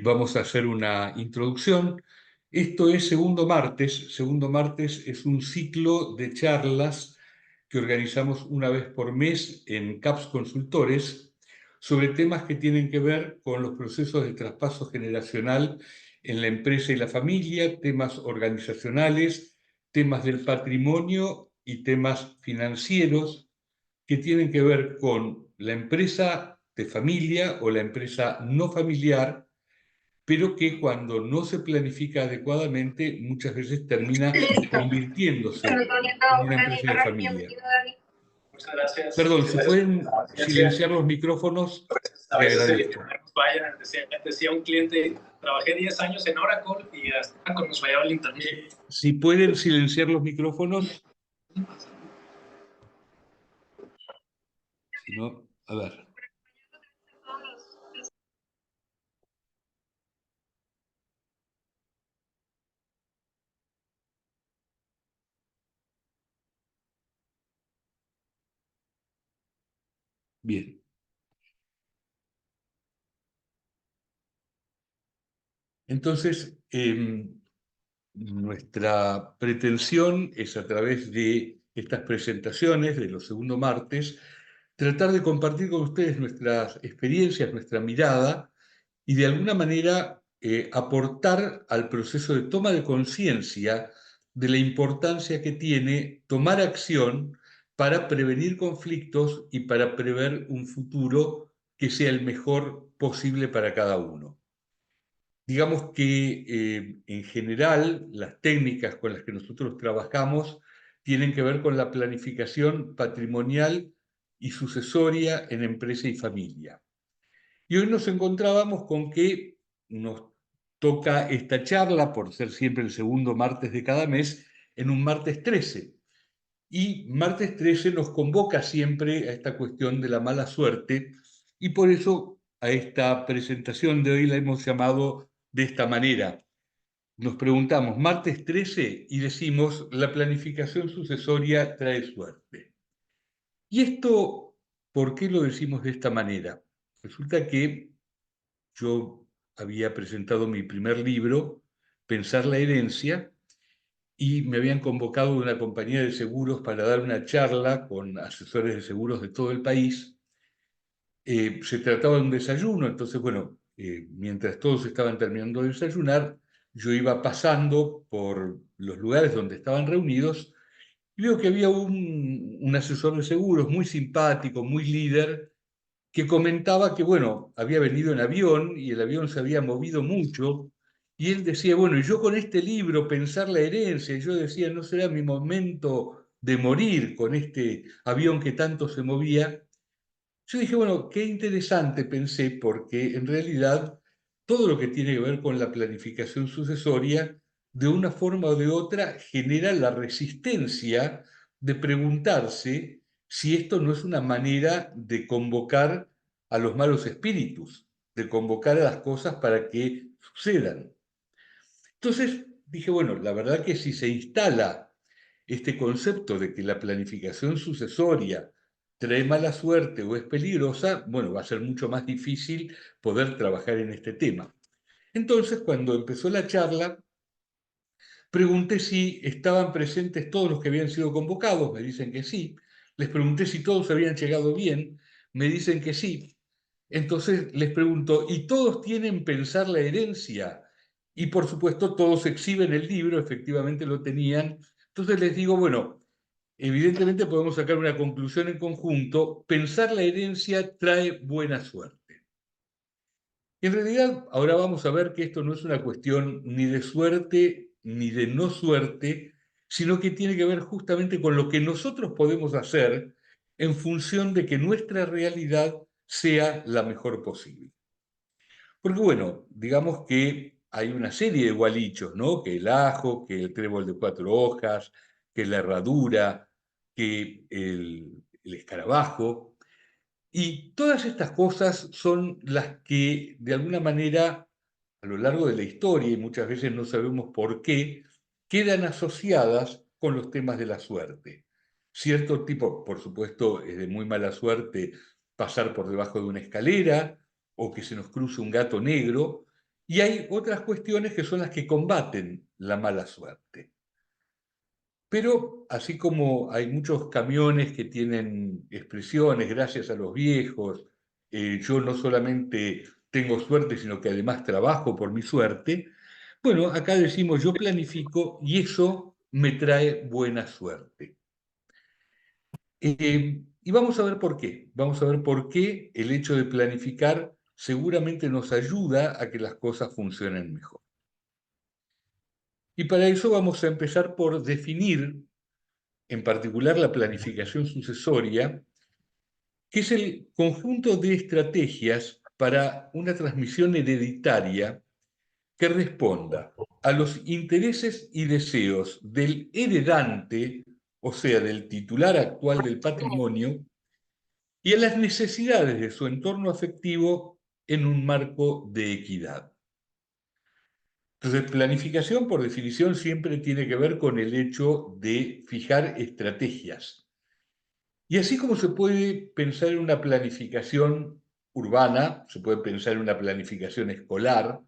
Vamos a hacer una introducción. Esto es Segundo Martes. Segundo Martes es un ciclo de charlas que organizamos una vez por mes en CAPS Consultores sobre temas que tienen que ver con los procesos de traspaso generacional en la empresa y la familia, temas organizacionales, temas del patrimonio y temas financieros que tienen que ver con la empresa de familia o la empresa no familiar, pero que cuando no se planifica adecuadamente muchas veces termina convirtiéndose en una empresa de familia. Muchas gracias. Perdón, si pueden silenciar los micrófonos, A le veces agradezco. nos falla. Decía un cliente, trabajé 10 años en Oracle y hasta nos fallaba el internet. Si pueden silenciar los micrófonos, si no, a ver. Bien. Entonces, nuestra pretensión es, a través de estas presentaciones de los Segundo Martes, tratar de compartir con ustedes nuestras experiencias, nuestra mirada y de alguna manera aportar al proceso de toma de conciencia de la importancia que tiene tomar acción para prevenir conflictos y para prever un futuro que sea el mejor posible para cada uno. Digamos que en general las técnicas con las que nosotros trabajamos tienen que ver con la planificación patrimonial y sucesoria en empresa y familia. Y hoy nos encontrábamos con que nos toca esta charla, por ser siempre el segundo martes de cada mes, en un martes 13. Y martes 13 nos convoca siempre a esta cuestión de la mala suerte, y por eso a esta presentación de hoy la hemos llamado de esta manera. Nos preguntamos, martes 13, y decimos, la planificación sucesoria trae suerte. ¿Y esto por qué lo decimos de esta manera? Resulta que yo había presentado mi primer libro, Pensar la herencia, y me habían convocado de una compañía de seguros para dar una charla con asesores de seguros de todo el país. Se trataba de un desayuno, entonces, bueno, mientras todos estaban terminando de desayunar, yo iba pasando por los lugares donde estaban reunidos y veo que había un asesor de seguros muy simpático, muy líder, que comentaba que, bueno, había venido en avión y el avión se había movido mucho, y él decía, bueno, y yo con este libro, Pensar la herencia, y yo decía, no será mi momento de morir con este avión que tanto se movía. Yo dije, bueno, qué interesante, pensé, porque en realidad todo lo que tiene que ver con la planificación sucesoria, de una forma o de otra, genera la resistencia de preguntarse si esto no es una manera de convocar a los malos espíritus, de convocar a las cosas para que sucedan. Entonces dije, bueno, la verdad que si se instala este concepto de que la planificación sucesoria trae mala suerte o es peligrosa, bueno, va a ser mucho más difícil poder trabajar en este tema. Entonces, cuando empezó la charla, pregunté si estaban presentes todos los que habían sido convocados, me dicen que sí. Les pregunté si todos habían llegado bien, me dicen que sí. Entonces les pregunto, ¿y todos tienen Pensar la herencia? Y por supuesto todos exhiben el libro, efectivamente lo tenían. Entonces les digo, bueno, evidentemente podemos sacar una conclusión en conjunto, Pensar la herencia trae buena suerte. Y en realidad ahora vamos a ver que esto no es una cuestión ni de suerte ni de no suerte, sino que tiene que ver justamente con lo que nosotros podemos hacer en función de que nuestra realidad sea la mejor posible. Porque bueno, digamos que hay una serie de gualichos, ¿no? Que el ajo, que el trébol de 4 hojas, que la herradura, que el escarabajo. Y todas estas cosas son las que, de alguna manera, a lo largo de la historia, y muchas veces no sabemos por qué, quedan asociadas con los temas de la suerte. Cierto tipo, por supuesto, es de muy mala suerte pasar por debajo de una escalera o que se nos cruce un gato negro, Y hay otras cuestiones que son las que combaten la mala suerte. Pero así como hay muchos camiones que tienen expresiones, gracias a los viejos, yo no solamente tengo suerte, sino que además trabajo por mi suerte, bueno, acá decimos yo planifico y eso me trae buena suerte. Y vamos a ver por qué. Vamos a ver por qué el hecho de planificar seguramente nos ayuda a que las cosas funcionen mejor. Y para eso vamos a empezar por definir en particular la planificación sucesoria, que es el conjunto de estrategias para una transmisión hereditaria que responda a los intereses y deseos del heredante, o sea, del titular actual del patrimonio, y a las necesidades de su entorno afectivo en un marco de equidad. Entonces, planificación, por definición, siempre tiene que ver con el hecho de fijar estrategias. Y así como se puede pensar en una planificación urbana, se puede pensar en una planificación escolar,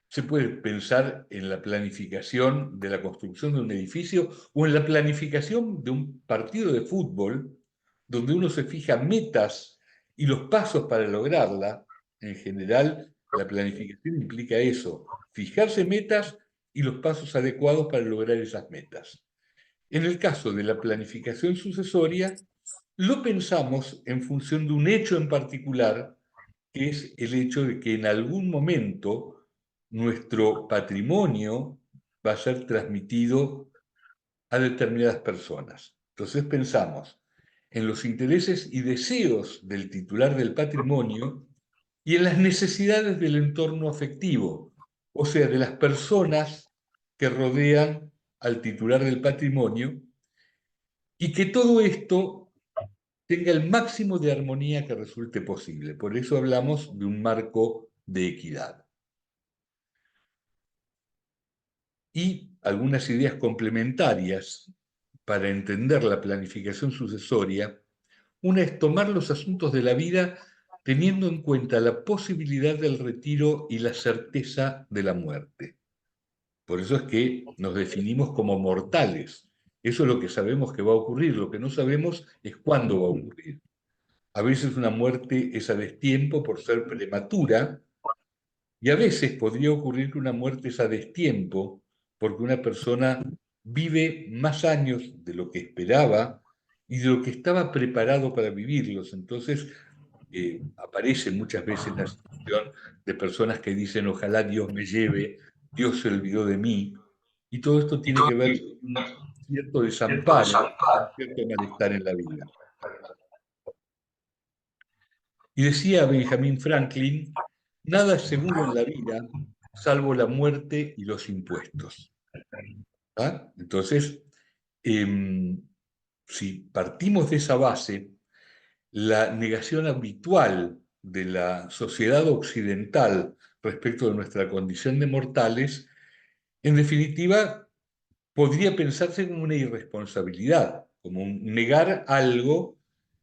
se puede pensar en la planificación de la construcción de un edificio o en la planificación de un partido de fútbol, donde uno se fija metas y los pasos para lograrla. En general, la planificación implica eso, fijarse metas y los pasos adecuados para lograr esas metas. En el caso de la planificación sucesoria, lo pensamos en función de un hecho en particular, que es el hecho de que en algún momento nuestro patrimonio va a ser transmitido a determinadas personas. Entonces pensamos en los intereses y deseos del titular del patrimonio y en las necesidades del entorno afectivo, o sea, de las personas que rodean al titular del patrimonio, y que todo esto tenga el máximo de armonía que resulte posible. Por eso hablamos de un marco de equidad. Y algunas ideas complementarias para entender la planificación sucesoria. Una es tomar los asuntos de la vida teniendo en cuenta la posibilidad del retiro y la certeza de la muerte. Por eso es que nos definimos como mortales. Eso es lo que sabemos que va a ocurrir. Lo que no sabemos es cuándo va a ocurrir. A veces una muerte es a destiempo por ser prematura, y a veces podría ocurrir que una muerte es a destiempo porque una persona vive más años de lo que esperaba y de lo que estaba preparado para vivirlos. Entonces, aparece muchas veces la situación de personas que dicen, ojalá Dios me lleve, Dios se olvidó de mí. Y todo esto tiene que ver con un cierto desamparo, un cierto malestar en la vida. Y decía Benjamin Franklin, nada es seguro en la vida salvo la muerte y los impuestos. ¿Ah? Entonces, si partimos de esa base, la negación habitual de la sociedad occidental respecto de nuestra condición de mortales, en definitiva, podría pensarse como una irresponsabilidad, como un negar algo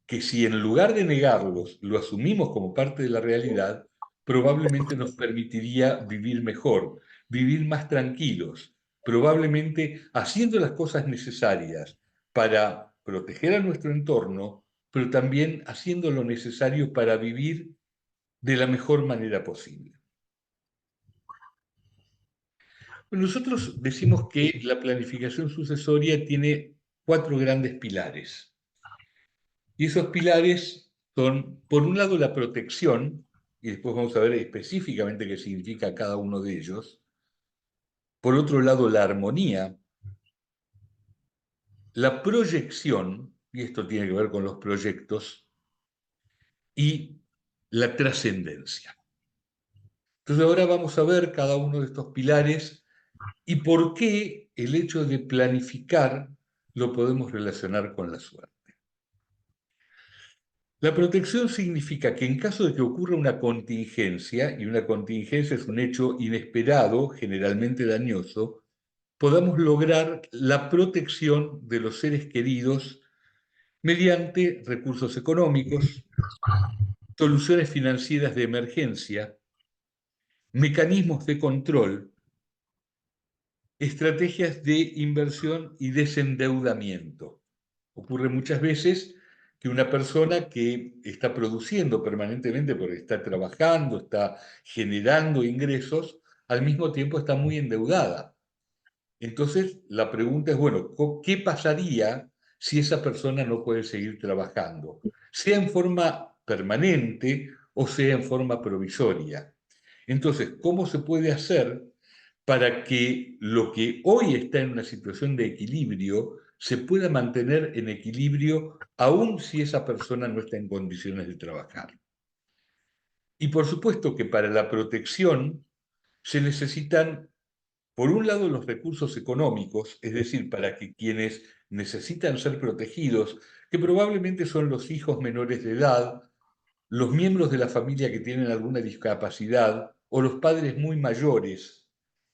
que si en lugar de negarlos lo asumimos como parte de la realidad, probablemente nos permitiría vivir mejor, vivir más tranquilos, probablemente haciendo las cosas necesarias para proteger a nuestro entorno, pero también haciendo lo necesario para vivir de la mejor manera posible. Nosotros decimos que la planificación sucesoria tiene 4 grandes pilares. Y esos pilares son, por un lado, la protección, y después vamos a ver específicamente qué significa cada uno de ellos. Por otro lado, la armonía, la proyección, y esto tiene que ver con los proyectos, y la trascendencia. Entonces ahora vamos a ver cada uno de estos pilares y por qué el hecho de planificar lo podemos relacionar con la suerte. La protección significa que en caso de que ocurra una contingencia, y una contingencia es un hecho inesperado, generalmente dañoso, podamos lograr la protección de los seres queridos mediante recursos económicos, soluciones financieras de emergencia, mecanismos de control, estrategias de inversión y desendeudamiento. Ocurre muchas veces que una persona que está produciendo permanentemente porque está trabajando, está generando ingresos, al mismo tiempo está muy endeudada. Entonces, la pregunta es, bueno, ¿qué pasaría si esa persona no puede seguir trabajando? Sea en forma permanente o sea en forma provisoria. Entonces, ¿cómo se puede hacer para que lo que hoy está en una situación de equilibrio se pueda mantener en equilibrio aun si esa persona no está en condiciones de trabajar? Y por supuesto que para la protección se necesitan, por un lado, los recursos económicos, es decir, para que quienes necesitan ser protegidos, que probablemente son los hijos menores de edad, los miembros de la familia que tienen alguna discapacidad o los padres muy mayores.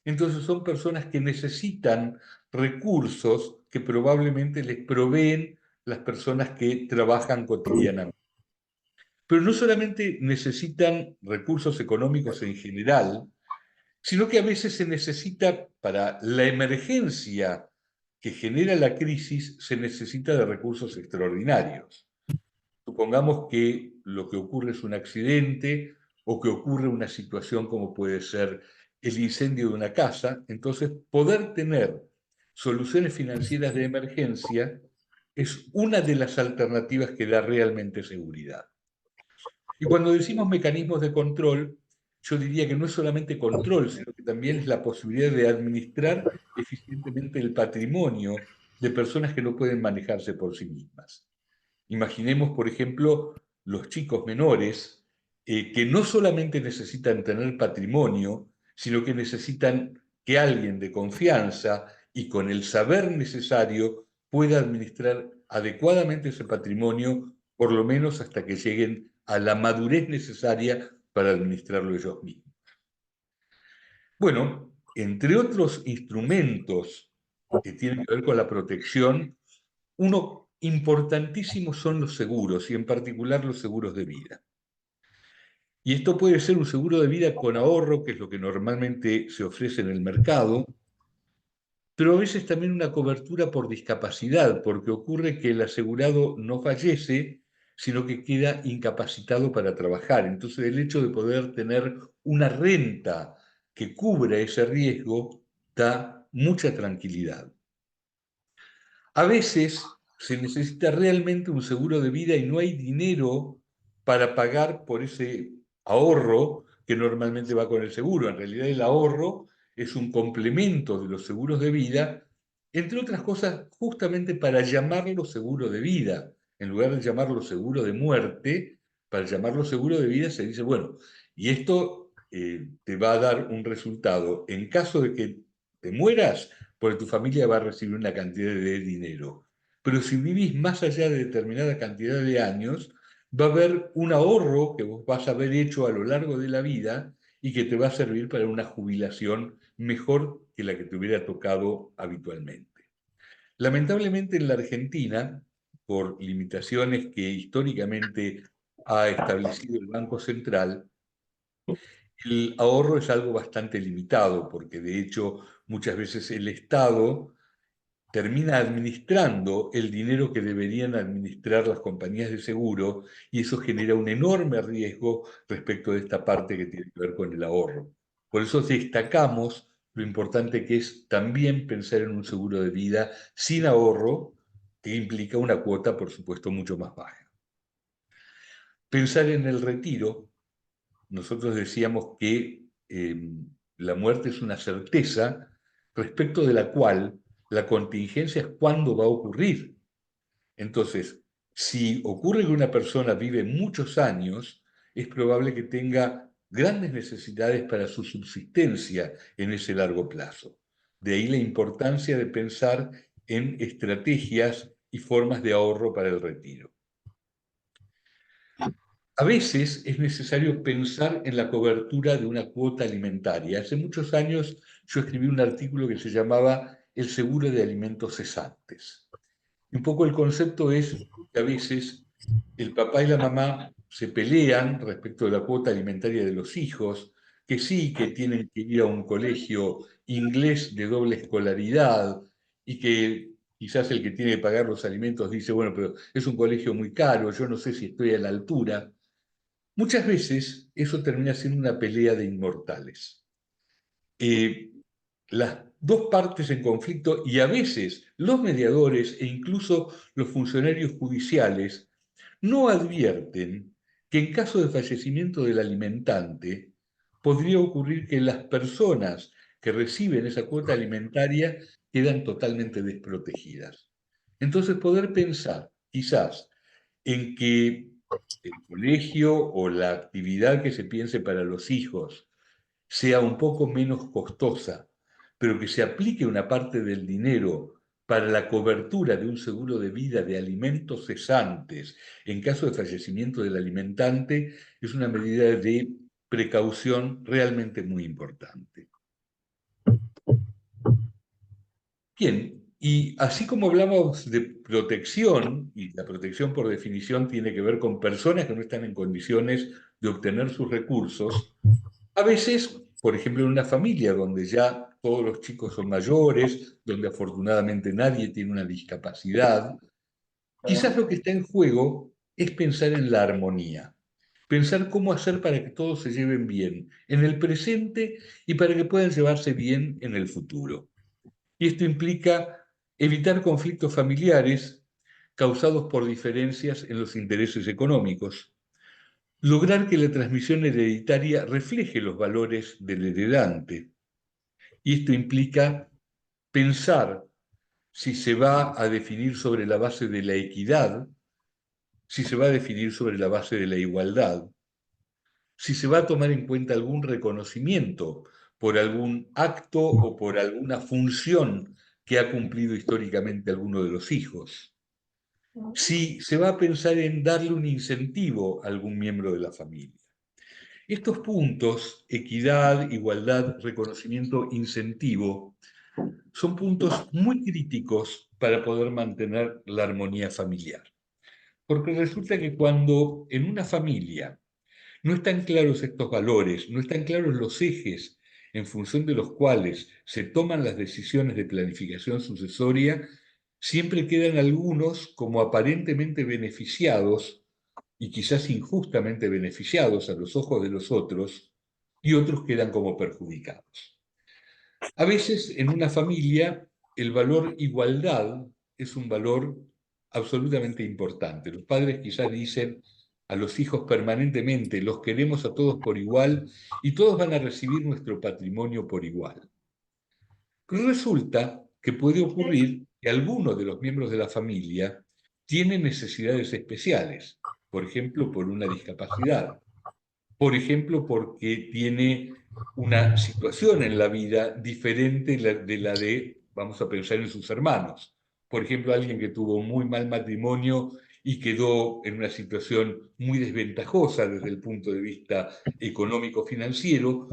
Entonces son personas que necesitan recursos que probablemente les proveen las personas que trabajan cotidianamente. Pero no solamente necesitan recursos económicos en general, sino que a veces se necesita, para la emergencia que genera la crisis, se necesita de recursos extraordinarios. Supongamos que lo que ocurre es un accidente o que ocurre una situación como puede ser el incendio de una casa, entonces poder tener soluciones financieras de emergencia es una de las alternativas que da realmente seguridad. Y cuando decimos mecanismos de control, yo diría que no es solamente control, sino que también es la posibilidad de administrar eficientemente el patrimonio de personas que no pueden manejarse por sí mismas. Imaginemos, por ejemplo, los chicos menores que no solamente necesitan tener patrimonio, sino que necesitan que alguien de confianza y con el saber necesario pueda administrar adecuadamente ese patrimonio, por lo menos hasta que lleguen a la madurez necesaria para administrarlo ellos mismos. Bueno, entre otros instrumentos que tienen que ver con la protección, uno importantísimo son los seguros y en particular los seguros de vida. Y esto puede ser un seguro de vida con ahorro, que es lo que normalmente se ofrece en el mercado, pero a veces también una cobertura por discapacidad, porque ocurre que el asegurado no fallece, sino que queda incapacitado para trabajar. Entonces el hecho de poder tener una renta que cubra ese riesgo da mucha tranquilidad. A veces se necesita realmente un seguro de vida y no hay dinero para pagar por ese ahorro que normalmente va con el seguro. En realidad el ahorro es un complemento de los seguros de vida, entre otras cosas, justamente para llamarlo seguro de vida. En lugar de llamarlo seguro de muerte, para llamarlo seguro de vida se dice, bueno, y esto te va a dar un resultado. En caso de que te mueras, porque tu familia va a recibir una cantidad de dinero. Pero si vivís más allá de determinada cantidad de años, va a haber un ahorro que vos vas a haber hecho a lo largo de la vida y que te va a servir para una jubilación mejor que la que te hubiera tocado habitualmente. Lamentablemente en la Argentina, por limitaciones que históricamente ha establecido el Banco Central, el ahorro es algo bastante limitado, porque de hecho muchas veces el Estado termina administrando el dinero que deberían administrar las compañías de seguro y eso genera un enorme riesgo respecto de esta parte que tiene que ver con el ahorro. Por eso destacamos lo importante que es también pensar en un seguro de vida sin ahorro, que implica una cuota, por supuesto, mucho más baja. Pensar en el retiro, nosotros decíamos que la muerte es una certeza respecto de la cual la contingencia es cuándo va a ocurrir. Entonces, si ocurre que una persona vive muchos años, es probable que tenga grandes necesidades para su subsistencia en ese largo plazo. De ahí la importancia de pensar en estrategias y formas de ahorro para el retiro. A veces es necesario pensar en la cobertura de una cuota alimentaria. Hace muchos años yo escribí un artículo que se llamaba El seguro de alimentos cesantes. Y un poco el concepto es que a veces el papá y la mamá se pelean respecto de la cuota alimentaria de los hijos, que sí, que tienen que ir a un colegio inglés de doble escolaridad y que quizás el que tiene que pagar los alimentos dice, bueno, pero es un colegio muy caro, yo no sé si estoy a la altura. Muchas veces eso termina siendo una pelea de inmortales. Eh, las dos partes en conflicto y a veces los mediadores e incluso los funcionarios judiciales no advierten que en caso de fallecimiento del alimentante podría ocurrir que las personas que reciben esa cuota alimentaria quedan totalmente desprotegidas. Entonces poder pensar quizás en que el colegio o la actividad que se piense para los hijos sea un poco menos costosa, pero que se aplique una parte del dinero para la cobertura de un seguro de vida de alimentos cesantes en caso de fallecimiento del alimentante, es una medida de precaución realmente muy importante. Bien, y así como hablamos de protección, y la protección por definición tiene que ver con personas que no están en condiciones de obtener sus recursos, a veces, por ejemplo, en una familia donde ya todos los chicos son mayores, donde afortunadamente nadie tiene una discapacidad, quizás lo que está en juego es pensar en la armonía, pensar cómo hacer para que todos se lleven bien en el presente y para que puedan llevarse bien en el futuro. Y esto implica evitar conflictos familiares causados por diferencias en los intereses económicos, lograr que la transmisión hereditaria refleje los valores del heredante. Y esto implica pensar si se va a definir sobre la base de la equidad, si se va a definir sobre la base de la igualdad, si se va a tomar en cuenta algún reconocimiento por algún acto o por alguna función que ha cumplido históricamente alguno de los hijos, si se va a pensar en darle un incentivo a algún miembro de la familia. Estos puntos, equidad, igualdad, reconocimiento, incentivo, son puntos muy críticos para poder mantener la armonía familiar. Porque resulta que cuando en una familia no están claros estos valores, no están claros los ejes en función de los cuales se toman las decisiones de planificación sucesoria, siempre quedan algunos como aparentemente beneficiados y quizás injustamente beneficiados a los ojos de los otros, y otros quedan como perjudicados. A veces en una familia el valor igualdad es un valor absolutamente importante. Los padres quizás dicen a los hijos permanentemente, los queremos a todos por igual y todos van a recibir nuestro patrimonio por igual. Pero resulta que puede ocurrir que alguno de los miembros de la familia tiene necesidades especiales, por ejemplo, por una discapacidad, por ejemplo, porque tiene una situación en la vida diferente de la de, vamos a pensar en sus hermanos. Por ejemplo, alguien que tuvo un muy mal matrimonio y quedó en una situación muy desventajosa desde el punto de vista económico-financiero,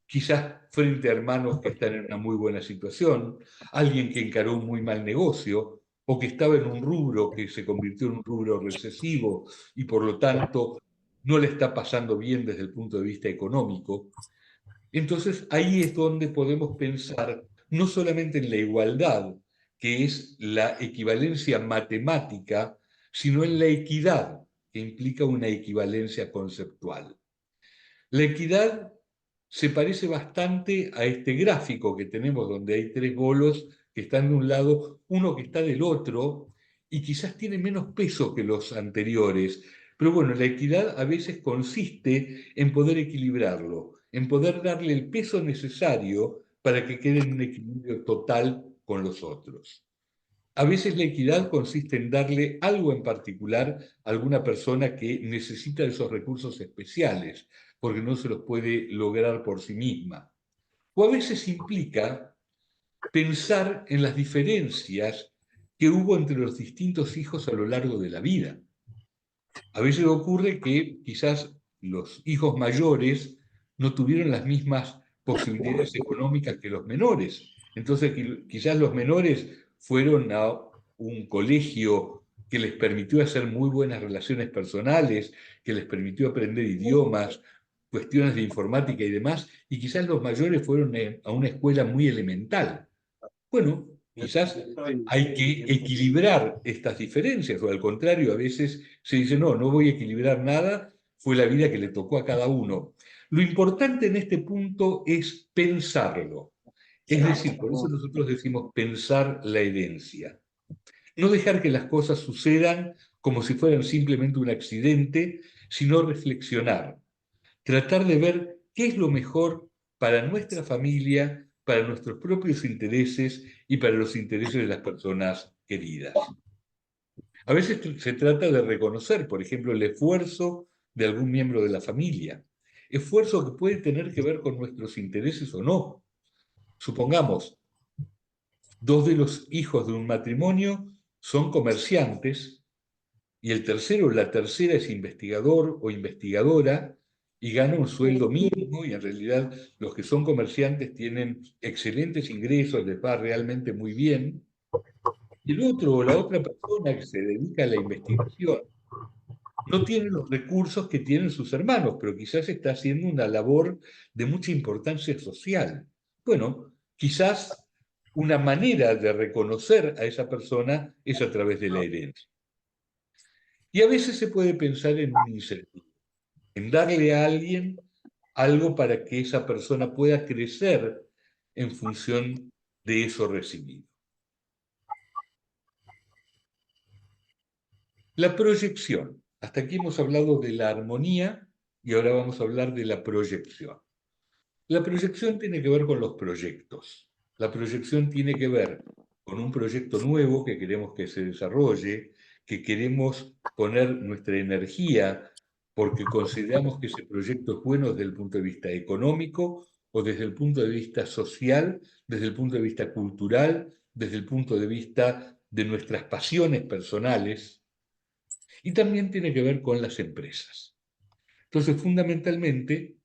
quizás frente a hermanos que están en una muy buena situación, alguien que encaró un muy mal negocio o que estaba en un rubro que se convirtió en un rubro recesivo y por lo tanto no le está pasando bien desde el punto de vista económico. Entonces ahí es donde podemos pensar no solamente en la igualdad, que es la equivalencia matemática, sino en la equidad, que implica una equivalencia conceptual. La equidad se parece bastante a este gráfico que tenemos donde hay tres bolos que están de un lado, uno que está del otro, y quizás tiene menos peso que los anteriores. Pero bueno, la equidad a veces consiste en poder equilibrarlo, en poder darle el peso necesario para que quede en un equilibrio total con los otros. A veces la equidad consiste en darle algo en particular a alguna persona que necesita de esos recursos especiales, porque no se los puede lograr por sí misma. O a veces implica pensar en las diferencias que hubo entre los distintos hijos a lo largo de la vida. A veces ocurre que quizás los hijos mayores no tuvieron las mismas posibilidades económicas que los menores. Entonces quizás los menores fueron a un colegio que les permitió hacer muy buenas relaciones personales, que les permitió aprender idiomas, cuestiones de informática y demás, y quizás los mayores fueron a una escuela muy elemental. Bueno, quizás hay que equilibrar estas diferencias, o al contrario, a veces se dice, no, no voy a equilibrar nada, fue la vida que le tocó a cada uno. Lo importante en este punto es pensarlo. Es decir, por eso nosotros decimos pensar la herencia. No dejar que las cosas sucedan como si fueran simplemente un accidente, sino reflexionar. Tratar de ver qué es lo mejor para nuestra familia, para nuestros propios intereses y para los intereses de las personas queridas. A veces se trata de reconocer, por ejemplo, el esfuerzo de algún miembro de la familia, esfuerzo que puede tener que ver con nuestros intereses o no. Supongamos, dos de los hijos de un matrimonio son comerciantes y el tercero o la tercera es investigador o investigadora y gana un sueldo mínimo y en realidad los que son comerciantes tienen excelentes ingresos, les va realmente muy bien. Y el otro o la otra persona que se dedica a la investigación no tiene los recursos que tienen sus hermanos, pero quizás está haciendo una labor de mucha importancia social. Bueno, quizás una manera de reconocer a esa persona es a través de la herencia. Y a veces se puede pensar en un incentivo, en darle a alguien algo para que esa persona pueda crecer en función de eso recibido. La proyección. Hasta aquí hemos hablado de la armonía y ahora vamos a hablar de la proyección. La proyección tiene que ver con los proyectos. La proyección tiene que ver con un proyecto nuevo que queremos que se desarrolle, que queremos poner nuestra energía porque consideramos que ese proyecto es bueno desde el punto de vista económico o desde el punto de vista social, desde el punto de vista cultural, desde el punto de vista de nuestras pasiones personales y también tiene que ver con las empresas. Entonces, fundamentalmente,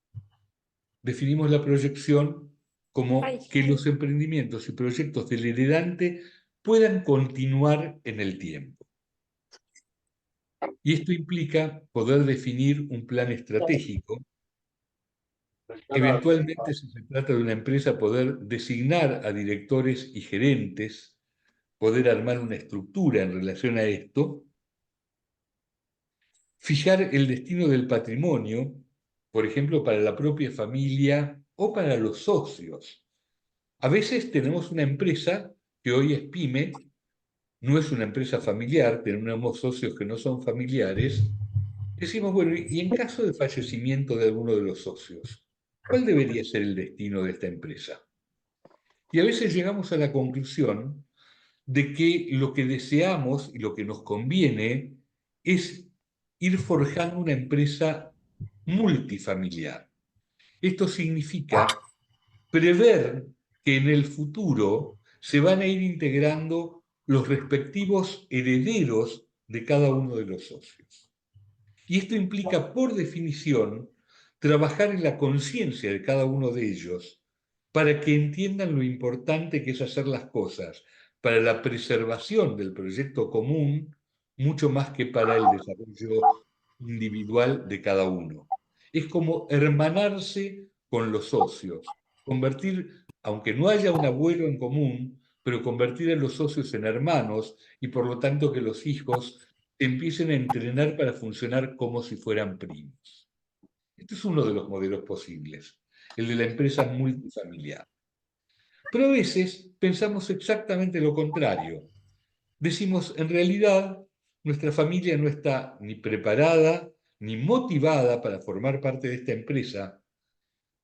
definimos la proyección como que los emprendimientos y proyectos del heredante puedan continuar en el tiempo. Y esto implica poder definir un plan estratégico. Eventualmente, si se trata de una empresa, poder designar a directores y gerentes, poder armar una estructura en relación a esto, fijar el destino del patrimonio, por ejemplo, para la propia familia o para los socios. A veces tenemos una empresa que hoy es pyme, no es una empresa familiar, tenemos socios que no son familiares. Decimos, bueno, y en caso de fallecimiento de alguno de los socios, ¿cuál debería ser el destino de esta empresa? Y a veces llegamos a la conclusión de que lo que deseamos y lo que nos conviene es ir forjando una empresa multifamiliar. Esto significa prever que en el futuro se van a ir integrando los respectivos herederos de cada uno de los socios. Y esto implica, por definición, trabajar en la conciencia de cada uno de ellos para que entiendan lo importante que es hacer las cosas para la preservación del proyecto común, mucho más que para el desarrollo individual de cada uno. Es como hermanarse con los socios, convertir, aunque no haya un abuelo en común, pero convertir a los socios en hermanos y por lo tanto que los hijos empiecen a entrenar para funcionar como si fueran primos. Este es uno de los modelos posibles, el de la empresa multifamiliar. Pero a veces pensamos exactamente lo contrario. Decimos, en realidad, nuestra familia no está ni preparada ni motivada para formar parte de esta empresa,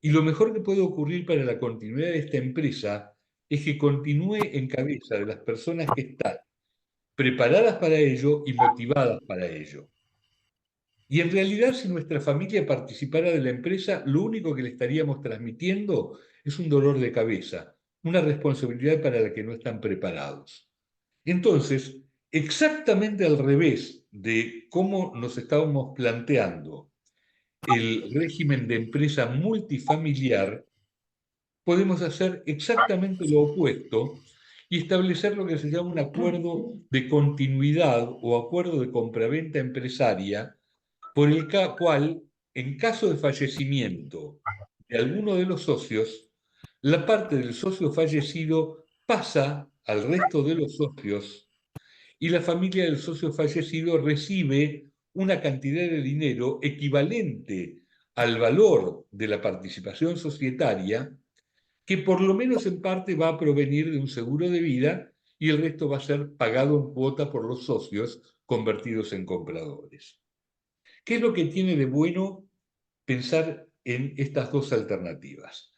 y lo mejor que puede ocurrir para la continuidad de esta empresa es que continúe en cabeza de las personas que están preparadas para ello y motivadas para ello. Y en realidad, si nuestra familia participara de la empresa, lo único que le estaríamos transmitiendo es un dolor de cabeza, una responsabilidad para la que no están preparados. Entonces, exactamente al revés de cómo nos estábamos planteando el régimen de empresa multifamiliar, podemos hacer exactamente lo opuesto y establecer lo que se llama un acuerdo de continuidad o acuerdo de compraventa empresaria por el cual en caso de fallecimiento de alguno de los socios, la parte del socio fallecido pasa al resto de los socios y la familia del socio fallecido recibe una cantidad de dinero equivalente al valor de la participación societaria, que por lo menos en parte va a provenir de un seguro de vida y el resto va a ser pagado en cuota por los socios convertidos en compradores. ¿Qué es lo que tiene de bueno pensar en estas dos alternativas?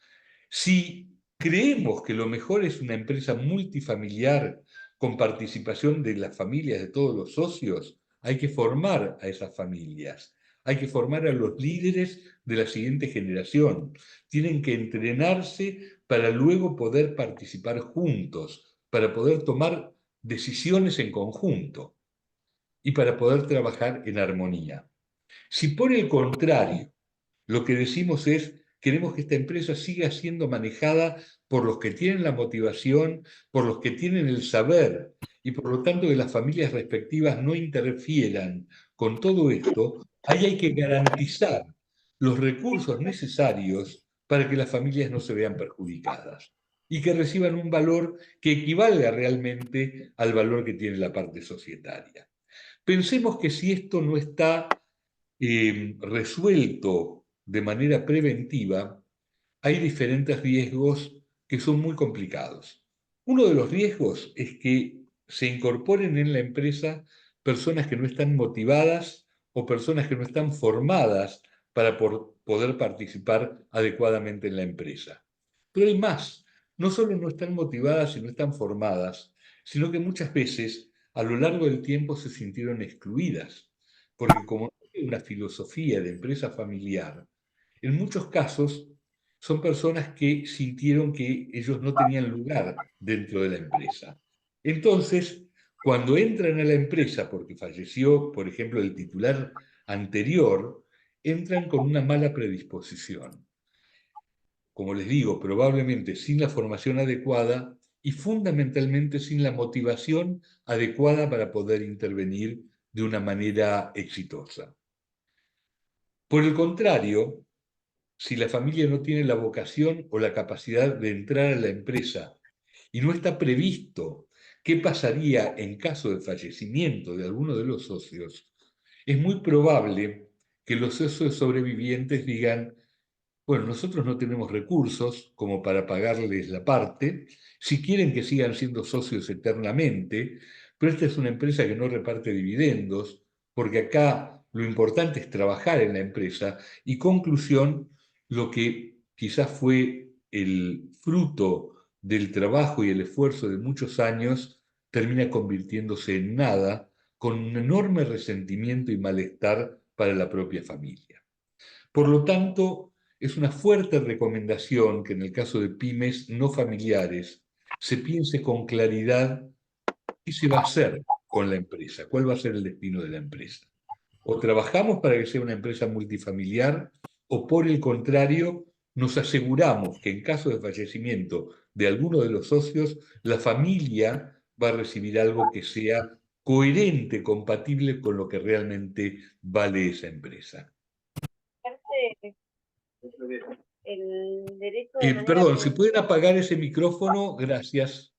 Si creemos que lo mejor es una empresa multifamiliar con participación de las familias de todos los socios, hay que formar a esas familias, hay que formar a los líderes de la siguiente generación. Tienen que entrenarse para luego poder participar juntos, para poder tomar decisiones en conjunto y para poder trabajar en armonía. Si por el contrario lo que decimos es, queremos que esta empresa siga siendo manejada por los que tienen la motivación, por los que tienen el saber, y por lo tanto que las familias respectivas no interfieran con todo esto, ahí hay que garantizar los recursos necesarios para que las familias no se vean perjudicadas y que reciban un valor que equivalga realmente al valor que tiene la parte societaria. Pensemos que si esto no está resuelto de manera preventiva, hay diferentes riesgos que son muy complicados. Uno de los riesgos es que se incorporen en la empresa personas que no están motivadas o personas que no están formadas para poder participar adecuadamente en la empresa. Pero hay más, no solo no están motivadas y no están formadas, sino que muchas veces a lo largo del tiempo se sintieron excluidas, porque como no hay una filosofía de empresa familiar, en muchos casos son personas que sintieron que ellos no tenían lugar dentro de la empresa. Entonces, cuando entran a la empresa, porque falleció, por ejemplo, el titular anterior, entran con una mala predisposición. Como les digo, probablemente sin la formación adecuada y fundamentalmente sin la motivación adecuada para poder intervenir de una manera exitosa. Por el contrario, si la familia no tiene la vocación o la capacidad de entrar a la empresa y no está previsto qué pasaría en caso de fallecimiento de alguno de los socios, es muy probable que los socios sobrevivientes digan, bueno, nosotros no tenemos recursos como para pagarles la parte, si quieren que sigan siendo socios eternamente, pero esta es una empresa que no reparte dividendos, porque acá lo importante es trabajar en la empresa y conclusión, lo que quizás fue el fruto del trabajo y el esfuerzo de muchos años, termina convirtiéndose en nada, con un enorme resentimiento y malestar para la propia familia. Por lo tanto, es una fuerte recomendación que en el caso de pymes no familiares se piense con claridad qué se va a hacer con la empresa, cuál va a ser el destino de la empresa. O trabajamos para que sea una empresa multifamiliar o por el contrario nos aseguramos que en caso de fallecimiento de alguno de los socios, la familia va a recibir algo que sea coherente, compatible con lo que realmente vale esa empresa. El derecho de manera Perdón, si pueden apagar ese micrófono, gracias.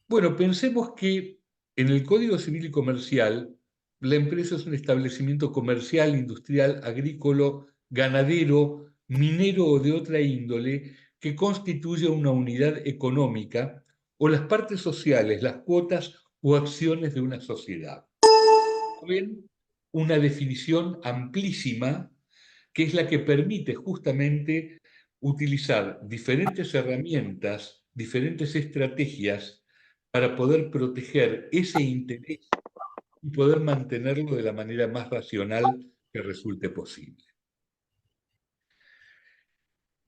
Bueno, pensemos que en el Código Civil y Comercial, la empresa es un establecimiento comercial, industrial, agrícola, ganadero, minero o de otra índole que constituye una unidad económica o las partes sociales, las cuotas o acciones de una sociedad. Bien, una definición amplísima que es la que permite justamente utilizar diferentes herramientas, diferentes estrategias para poder proteger ese interés y poder mantenerlo de la manera más racional que resulte posible.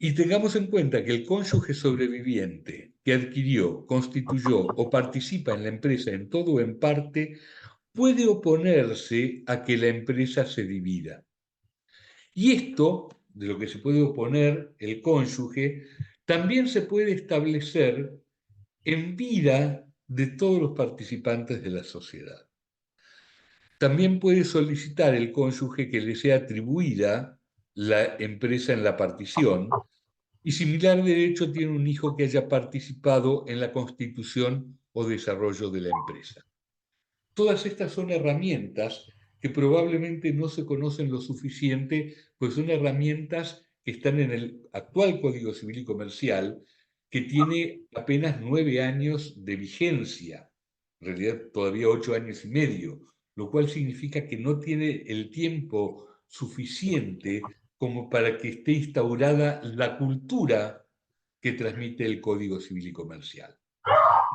Y tengamos en cuenta que el cónyuge sobreviviente que adquirió, constituyó o participa en la empresa en todo o en parte, puede oponerse a que la empresa se divida. Y esto, de lo que se puede oponer el cónyuge, también se puede establecer en vida de todos los participantes de la sociedad. también puede solicitar el cónyuge que le sea atribuida la empresa en la partición, y similar derecho tiene un hijo que haya participado en la constitución o desarrollo de la empresa. Todas estas son herramientas que probablemente no se conocen lo suficiente, pues son herramientas que están en el actual Código Civil y Comercial, que tiene apenas 9 años de vigencia, en realidad todavía 8 años y medio, lo cual significa que no tiene el tiempo suficiente como para que esté instaurada la cultura que transmite el Código Civil y Comercial.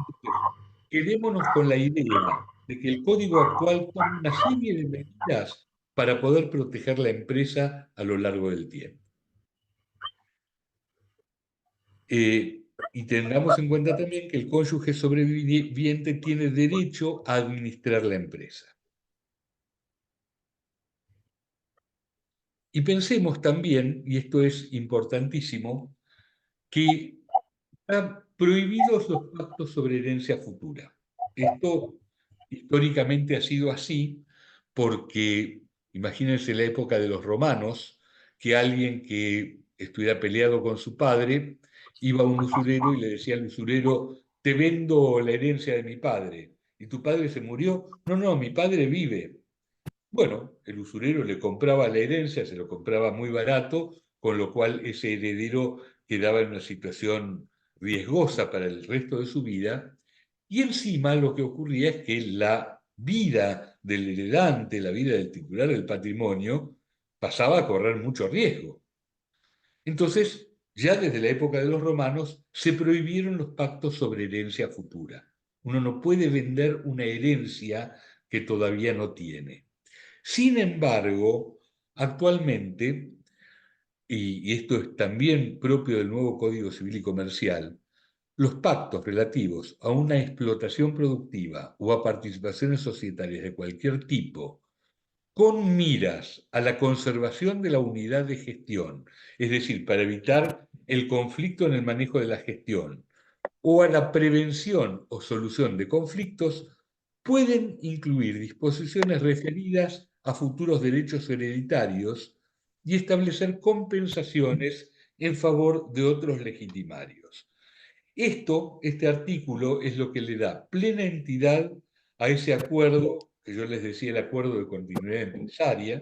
Entonces, quedémonos con la idea de que el código actual toma una serie de medidas para poder proteger la empresa a lo largo del tiempo. Y tengamos en cuenta también que el cónyuge sobreviviente tiene derecho a administrar la empresa. Y pensemos también, y esto es importantísimo, que están prohibidos los pactos sobre herencia futura. Esto históricamente ha sido así porque, imagínense la época de los romanos, que alguien que estuviera peleado con su padre iba a un usurero y le decía al usurero: te vendo la herencia de mi padre. ¿Y tu padre se murió? No, no, mi padre vive. Bueno, el usurero le compraba la herencia, se lo compraba muy barato, con lo cual ese heredero quedaba en una situación riesgosa para el resto de su vida, y encima lo que ocurría es que la vida del heredante, la vida del titular del patrimonio, pasaba a correr mucho riesgo. Entonces, ya desde la época de los romanos, se prohibieron los pactos sobre herencia futura. Uno no puede vender una herencia que todavía no tiene. Sin embargo, actualmente, y esto es también propio del nuevo Código Civil y Comercial, los pactos relativos a una explotación productiva o a participaciones societarias de cualquier tipo, con miras a la conservación de la unidad de gestión, es decir, para evitar el conflicto en el manejo de la gestión, o a la prevención o solución de conflictos, pueden incluir disposiciones referidas a futuros derechos hereditarios y establecer compensaciones en favor de otros legitimarios. Este artículo es lo que le da plena entidad a ese acuerdo, que yo les decía, el acuerdo de continuidad empresaria,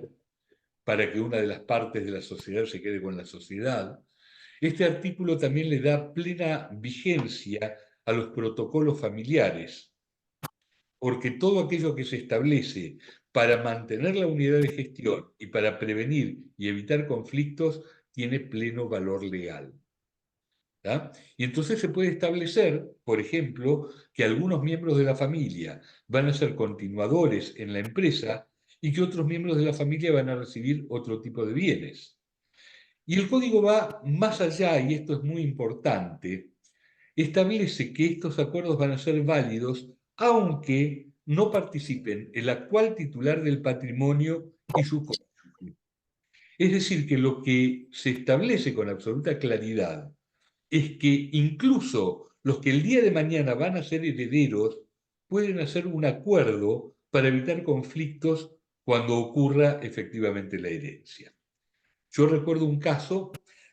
para que una de las partes de la sociedad se quede con la sociedad. Este artículo también le da plena vigencia a los protocolos familiares, porque todo aquello que se establece para mantener la unidad de gestión y para prevenir y evitar conflictos tiene pleno valor legal. ¿tá? Y entonces se puede establecer, por ejemplo, que algunos miembros de la familia van a ser continuadores en la empresa y que otros miembros de la familia van a recibir otro tipo de bienes. Y el código va más allá, y esto es muy importante, establece que estos acuerdos van a ser válidos aunque no participen el actual titular del patrimonio y su cónyuge. Es decir, que lo que se establece con absoluta claridad es que incluso los que el día de mañana van a ser herederos pueden hacer un acuerdo para evitar conflictos cuando ocurra efectivamente la herencia. Yo recuerdo un caso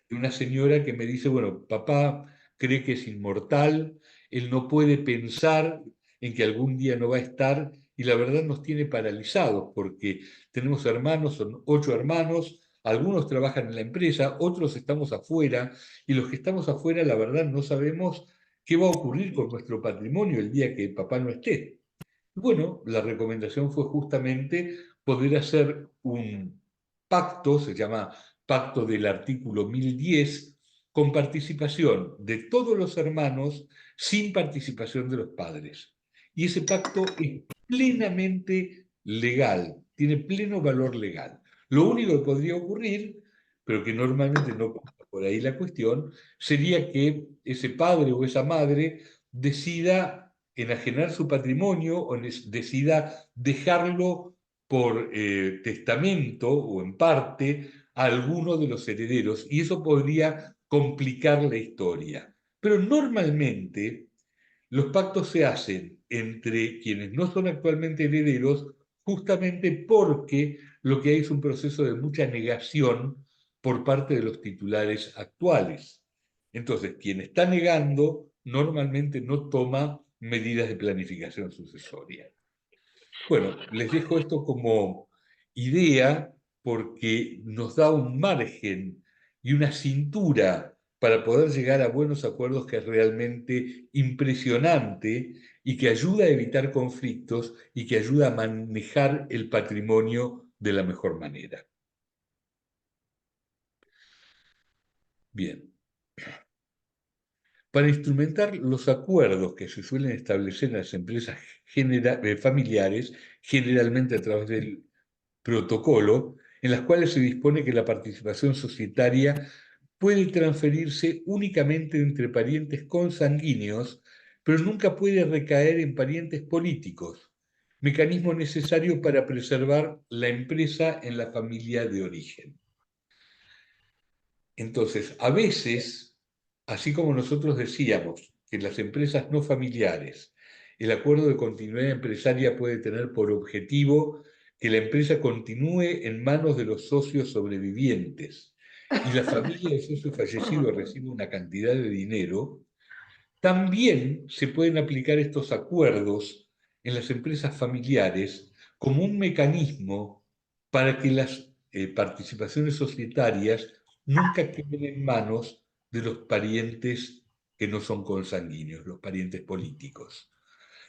de una señora que me dice: bueno, papá cree que es inmortal, él no puede pensar en que algún día no va a estar, y la verdad nos tiene paralizados porque tenemos hermanos, son 8 hermanos, algunos trabajan en la empresa, otros estamos afuera, y los que estamos afuera, la verdad, no sabemos qué va a ocurrir con nuestro patrimonio el día que papá no esté. Bueno, la recomendación fue justamente poder hacer un pacto, se llama Pacto del artículo 1010, con participación de todos los hermanos sin participación de los padres. Y ese pacto es plenamente legal, tiene pleno valor legal. Lo único que podría ocurrir, pero que normalmente no pasa por ahí la cuestión, sería que ese padre o esa madre decida enajenar su patrimonio o decida dejarlo por testamento o en parte a alguno de los herederos, y eso podría complicar la historia. Pero normalmente los pactos se hacen entre quienes no son actualmente herederos justamente porque lo que hay es un proceso de mucha negación por parte de los titulares actuales. Entonces, quien está negando normalmente no toma medidas de planificación sucesoria. Bueno, les dejo esto como idea porque nos da un margen y una cintura para poder llegar a buenos acuerdos que es realmente impresionante y que ayuda a evitar conflictos y que ayuda a manejar el patrimonio de la mejor manera. Bien. Para instrumentar los acuerdos que se suelen establecer en las empresas familiares, generalmente a través del protocolo, en las cuales se dispone que la participación societaria puede transferirse únicamente entre parientes consanguíneos, pero nunca puede recaer en parientes políticos, mecanismo necesario para preservar la empresa en la familia de origen. Entonces, a veces, así como nosotros decíamos que en las empresas no familiares el acuerdo de continuidad empresaria puede tener por objetivo que la empresa continúe en manos de los socios sobrevivientes y la familia del socio fallecido recibe una cantidad de dinero, también se pueden aplicar estos acuerdos en las empresas familiares como un mecanismo para que las participaciones societarias nunca queden en manos de los parientes que no son consanguíneos, los parientes políticos.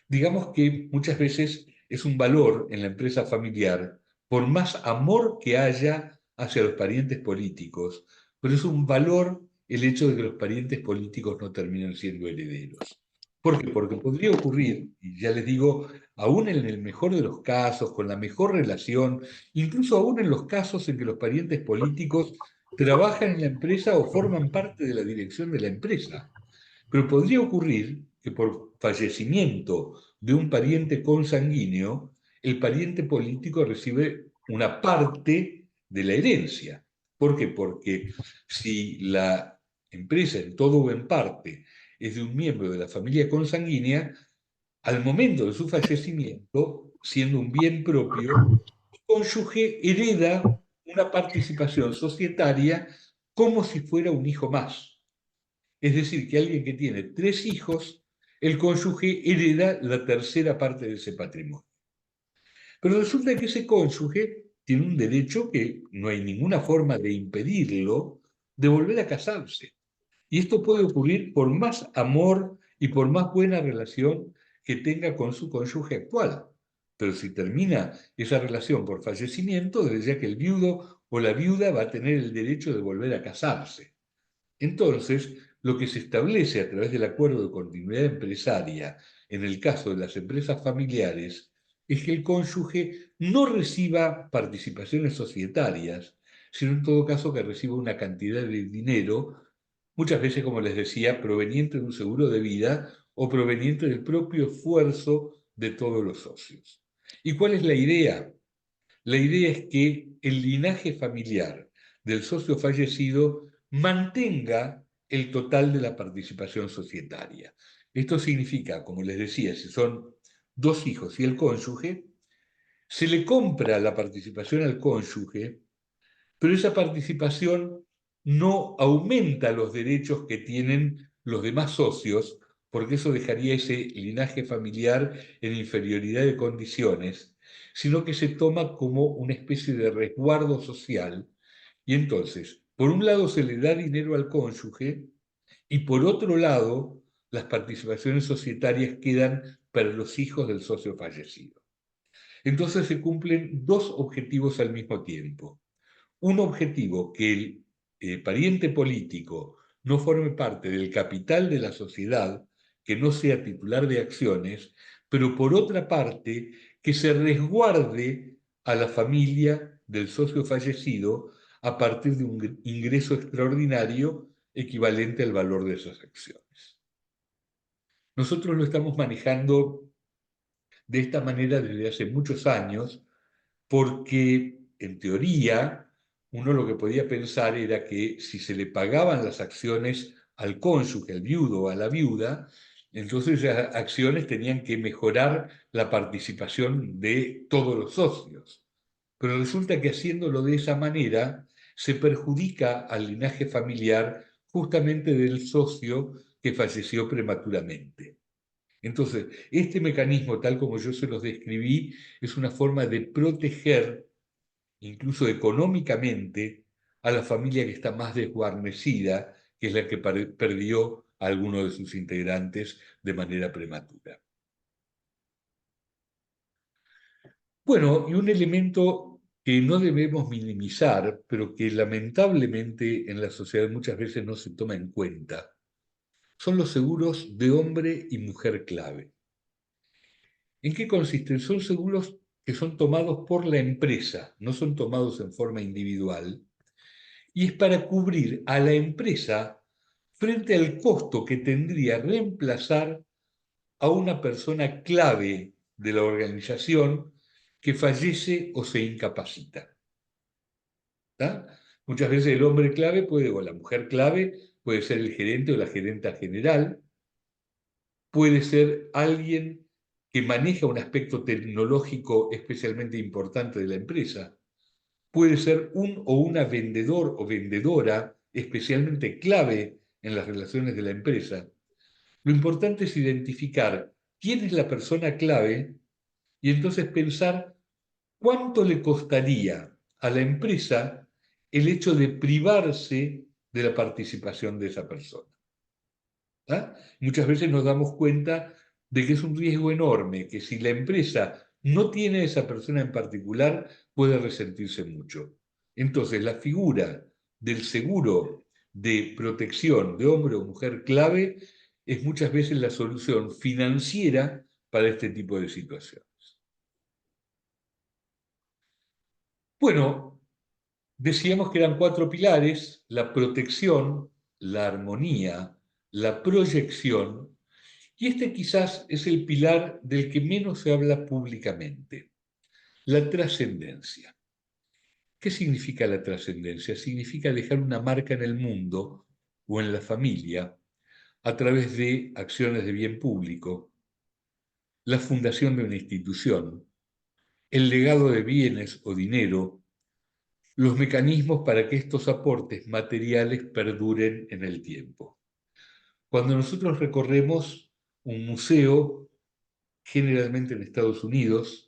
Digamos que muchas veces es un valor en la empresa familiar, por más amor que haya hacia los parientes políticos, pero es un valor el hecho de que los parientes políticos no terminen siendo herederos. ¿Por qué? Porque podría ocurrir, y ya les digo, aún en el mejor de los casos, con la mejor relación, incluso aún en los casos en que los parientes políticos trabajan en la empresa o forman parte de la dirección de la empresa. Pero podría ocurrir que por fallecimiento de un pariente consanguíneo, el pariente político recibe una parte de la herencia. ¿Por qué? Porque si la empresa en todo o en parte es de un miembro de la familia consanguínea, al momento de su fallecimiento, siendo un bien propio, el cónyuge hereda una participación societaria como si fuera un hijo más. Es decir, que alguien que tiene 3 hijos, el cónyuge hereda la tercera parte de ese patrimonio. Pero resulta que ese cónyuge tiene un derecho que no hay ninguna forma de impedirlo, de volver a casarse. Y esto puede ocurrir por más amor y por más buena relación que tenga con su cónyuge actual. Pero si termina esa relación por fallecimiento, desde ya que el viudo o la viuda va a tener el derecho de volver a casarse. Entonces, lo que se establece a través del acuerdo de continuidad empresaria en el caso de las empresas familiares es que el cónyuge no reciba participaciones societarias, sino en todo caso que reciba una cantidad de dinero, muchas veces, como les decía, proveniente de un seguro de vida o proveniente del propio esfuerzo de todos los socios. ¿Y cuál es la idea? La idea es que el linaje familiar del socio fallecido mantenga el total de la participación societaria. Esto significa, como les decía, si son 2 hijos y el cónyuge, se le compra la participación al cónyuge, pero esa participación no aumenta los derechos que tienen los demás socios, porque eso dejaría ese linaje familiar en inferioridad de condiciones, sino que se toma como una especie de resguardo social. Y entonces, por un lado se le da dinero al cónyuge y por otro lado las participaciones societarias quedan para los hijos del socio fallecido. Entonces se cumplen 2 objetivos al mismo tiempo. Un objetivo, que el pariente político no forme parte del capital de la sociedad, que no sea titular de acciones, pero por otra parte, que se resguarde a la familia del socio fallecido a partir de un ingreso extraordinario equivalente al valor de esas acciones. Nosotros lo estamos manejando de esta manera desde hace muchos años, porque en teoría uno lo que podía pensar era que si se le pagaban las acciones al cónyuge, al viudo o a la viuda, Entonces esas acciones tenían que mejorar la participación de todos los socios. Pero resulta que haciéndolo de esa manera se perjudica al linaje familiar justamente del socio que falleció prematuramente. Entonces, este mecanismo, tal como yo se los describí, es una forma de proteger, incluso económicamente, a la familia que está más desguarnecida, que es la que perdió a alguno de sus integrantes de manera prematura. Bueno, y un elemento que no debemos minimizar, pero que lamentablemente en la sociedad muchas veces no se toma en cuenta, son los seguros de hombre y mujer clave. ¿En qué consisten? Son seguros que son tomados por la empresa, no son tomados en forma individual, y es para cubrir a la empresa frente al costo que tendría reemplazar a una persona clave de la organización que fallece o se incapacita. ¿Tá? Muchas veces el hombre clave puede, o la mujer clave, puede ser el gerente o la gerenta general, puede ser alguien que maneja un aspecto tecnológico especialmente importante de la empresa, puede ser un o una vendedor o vendedora especialmente clave en las relaciones de la empresa. Lo importante es identificar quién es la persona clave y entonces pensar cuánto le costaría a la empresa el hecho de privarse de la participación de esa persona. ¿Ah? Muchas veces nos damos cuenta de que es un riesgo enorme, que si la empresa no tiene a esa persona en particular, puede resentirse mucho. Entonces, la figura del seguro de protección de hombre o mujer clave es muchas veces la solución financiera para este tipo de situaciones. Bueno, decíamos que eran 4 pilares: la protección, la armonía, la proyección, y este quizás es el pilar del que menos se habla públicamente, la trascendencia. ¿Qué significa la trascendencia? Significa dejar una marca en el mundo o en la familia a través de acciones de bien público, la fundación de una institución, el legado de bienes o dinero, los mecanismos para que estos aportes materiales perduren en el tiempo. Cuando nosotros recorremos un museo, generalmente en Estados Unidos,